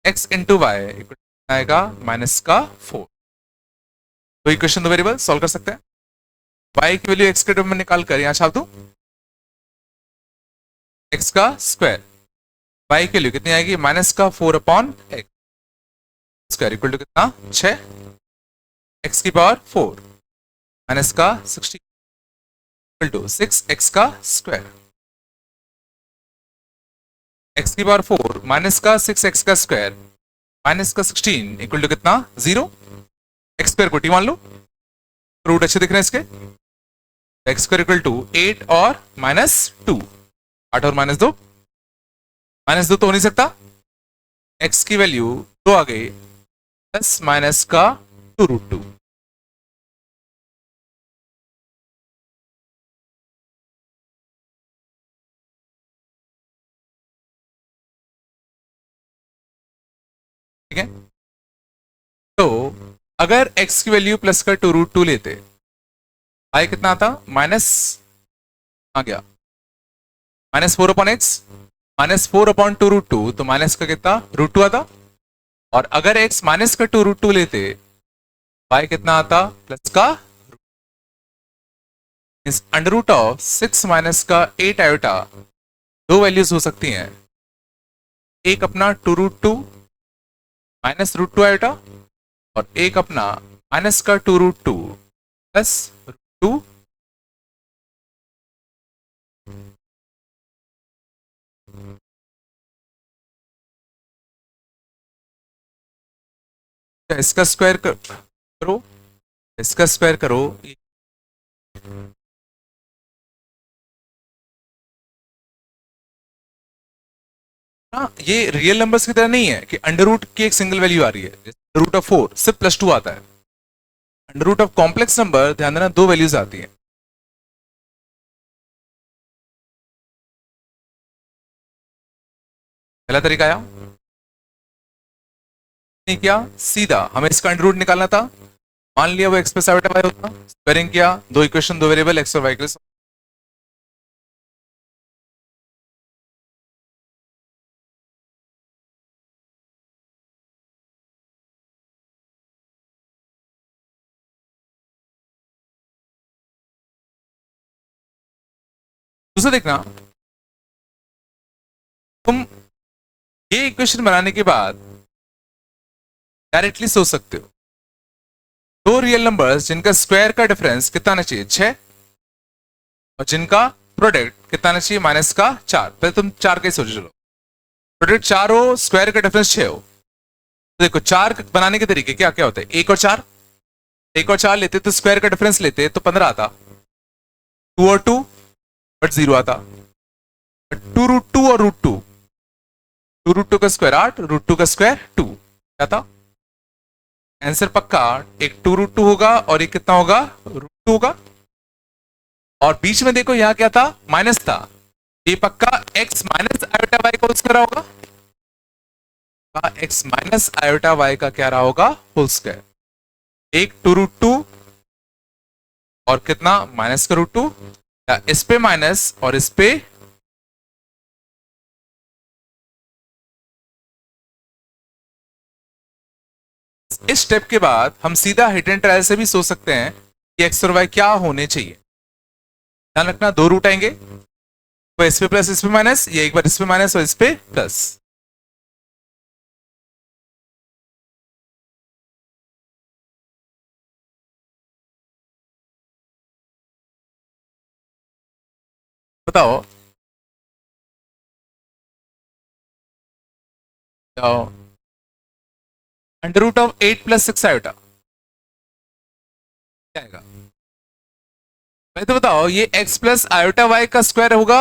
x इंटू वाई इक्वल आएगा minus का 4। तो इक्वेशन दो वेरिएबल सॉल्व कर सकते हैं, y की वैल्यू x के टर्म में निकाल कर यहां छाप दूं, x का स्क्वायर y की वैल्यू कितनी आएगी माइनस का 4 upon x square equal to कितना 6, x की पावर 4 माइनस का 60 इक्वल टू 6x का स्क्वायर, x की पावर 4 माइनस का 6x का स्क्वायर माइनस का 16 इक्वल टू कितना 0। एक्स स्क्वायर को टी मान लो, रूट अच्छे दिख रहे हैं इसके। एक्स स्क्वायर इक्वल टू 8 और -2, 8 और -2, -2 तो हो नहीं सकता, एक्स की वैल्यू 2 आ गई, प्लस माइनस का 2√2। ठीक है, तो अगर x की वैल्यू प्लस का 2√2 लेते, आई कितना आता, माइनस आ गया -4/x, -4/2√2, तो माइनस का कितना √2 आता। और अगर x माइनस का 2√2 लेते, y कितना आता, प्लस का अंडर रूट ऑफ 6 माइनस का 8 आयोटा। दो वैल्यूज हो सकती हैं, एक अपना 2√2 -√2 आयोटा, और एक अपना माइनस का 2√2 प्लस √2। इसका स्क्वायर करो, इसका स्क्वायर करो, हाँ ये रियल नंबर्स की तरह नहीं है कि अंडर रूट की एक सिंगल वैल्यू आ रही है, अंडर रूट ऑफ 4 सिर्फ +2 आता है। Under root of complex number ध्यान देना दो वैल्यूज आती हैं। पहला तरीका आया, नहीं किया, सीधा हमें इसका अंडर रूट निकालना था, मान लिया वो एक्स प्लस आयोटा वाई होता, स्क्वायरिंग किया, दो इक्वेशन दो वेरिएबल एक्स और वाई के लिए। दूसरा देखना, तुम ये इक्वेशन बनाने के बाद डायरेक्टली सोच सकते हो, दो रियल नंबर्स जिनका स्क्वायर का डिफरेंस कितना आना चाहिए 6, और जिनका प्रोडक्ट कितना आना चाहिए -4। पहले तुम 4 का ही सोचो, चलो प्रोडक्ट 4 हो, स्क्वायर का डिफरेंस 6 हो, तो देखो 4 बनाने के तरीके क्या क्या होते हैं, 1 और 4, 1 और 4 लेते तो स्क्वायर का डिफरेंस लेते तो 15 आता, 2 और 2 बट 0 आता, 2√2 और √2, 2√2 का स्क्वायर 8, √2 का स्क्वायर 2, क्या था आंसर पक्का, एक 2√2 होगा और एक कितना होगा √2 होगा। और बीच में देखो यहां क्या था, माइनस था, ये पक्का x माइनस आयोटा वाई का होल स्क्वायर होगा, x माइनस आयोटा वाई का क्या रहा होगा होल स्क्वायर, एक 2√2 और कितना माइनस का √2, इस पे माइनस और इस पे इस स्टेप के बाद हम सीधा हिट एंड ट्रायल से भी सोच सकते हैं कि एक्स और वाई क्या होने चाहिए। ध्यान रखना दो रूट आएंगे, तो इस पे प्लस इस पे माइनस, ये एक बार इस पे माइनस और इस पे प्लस। बताओ, अंडर रूट ऑफ 8 + 6 आयोटा क्या आएगा, मैं तो बताओ ये x प्लस आयोटा वाई का स्क्वायर होगा,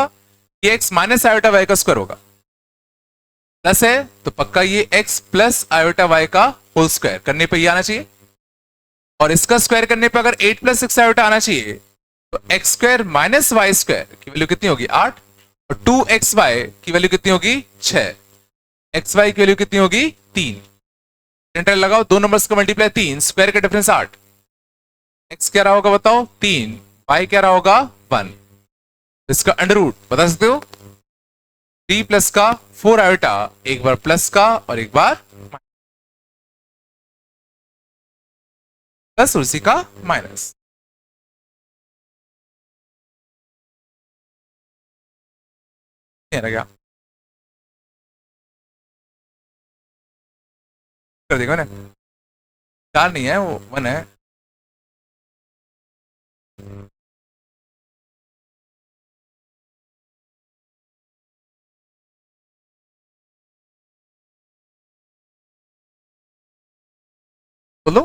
ये x माइनस आयोटा वाई का स्क्वायर होगा, प्लस है तो पक्का ये x प्लस आयोटा वाई का होल स्क्वायर करने पे ये आना चाहिए, और इसका स्क्वायर करने पे अगर 8 + 6 आयोटा आना चाहिए, तो x square minus y square की वैल्यू कितनी होगी 8, और 2xy की वैल्यू कितनी होगी 6, xy की वैल्यू कितनी होगी 3। एंटर लगाओ, दो नंबर्स का मल्टीप्लाई 3, स्क्वायर का डिफरेंस 8, x क्या रहा होगा बताओ 3, y क्या रहा होगा 1, इसका अंडर रूट बता सकते हो, 3 प्लस का 4 आयोटा, एक बार प्लस का और एक बार प्लस, उसी का माइनस। गया कर देगा ना, 4 नहीं है वो 1 है। बोलो,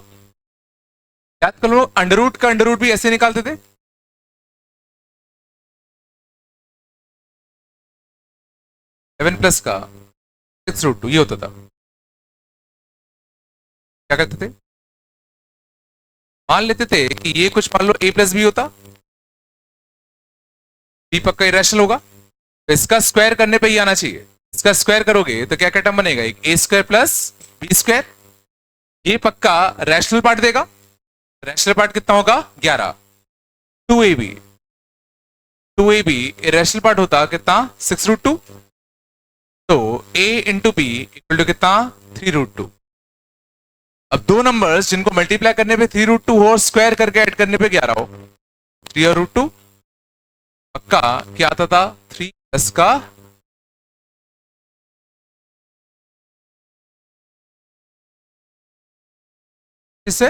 याद कर लो, अंडर रूट का अंडर रूट भी ऐसे निकालते थे। 11 प्लस का 6 रूट 2 ये होता था। क्या करते थे, मान लेते थे कि ये कुछ मान लो a प्लस बी होता, बी पक्का इरेशनल होगा, तो इसका स्क्वायर करने पे ही आना चाहिए। इसका स्क्वायर करोगे तो क्या क्या टर्म बनेगा, एक ए स्क्वायर प्लस बी स्क्वायर, ये पक्का रैशनल पार्ट देगा। रैशनल पार्ट कितना होगा, 11। 2ab, 2ab इरेशनल पार्ट होता कितना, 6 रूट 2। तो a into b equal to कितना, 3 रूट 2। अब दो नंबर्स जिनको मल्टीप्लाई करने पे 3 रूट 2 हो और स्क्वायर करके ऐड करने पे 11 हो, 3 और रूट 2 पक्का क्या आता था, 3 प्लस का इससे।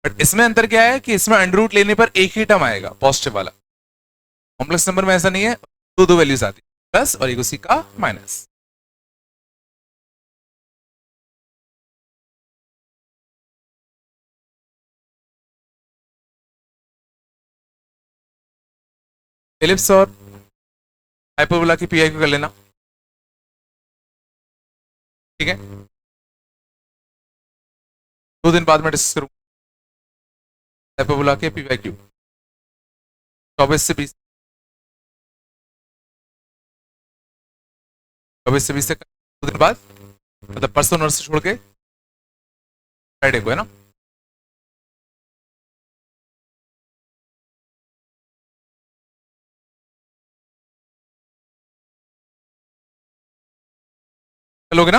बट इसमें अंतर क्या है कि इसमें अंडर रूट लेने पर एक ही टर्म आएगा पॉजिटिव वाला, कॉम्प्लेक्स नंबर में ऐसा नहीं है, दो दो वैल्यूज आती है, प्लस और एक उसी का माइनस। एलिप्स और हाइपरबोला की पीआई को कर लेना, ठीक है। 2 दिन बाद में डिस्कस करूंगा हाइपरबोला के पीआई क्यू। 24 से 20, 24 से 20 तक 2 दिन बाद, मतलब परसों नर्स छोड़ के फ्राइडे को, है ना। चलोगे ना।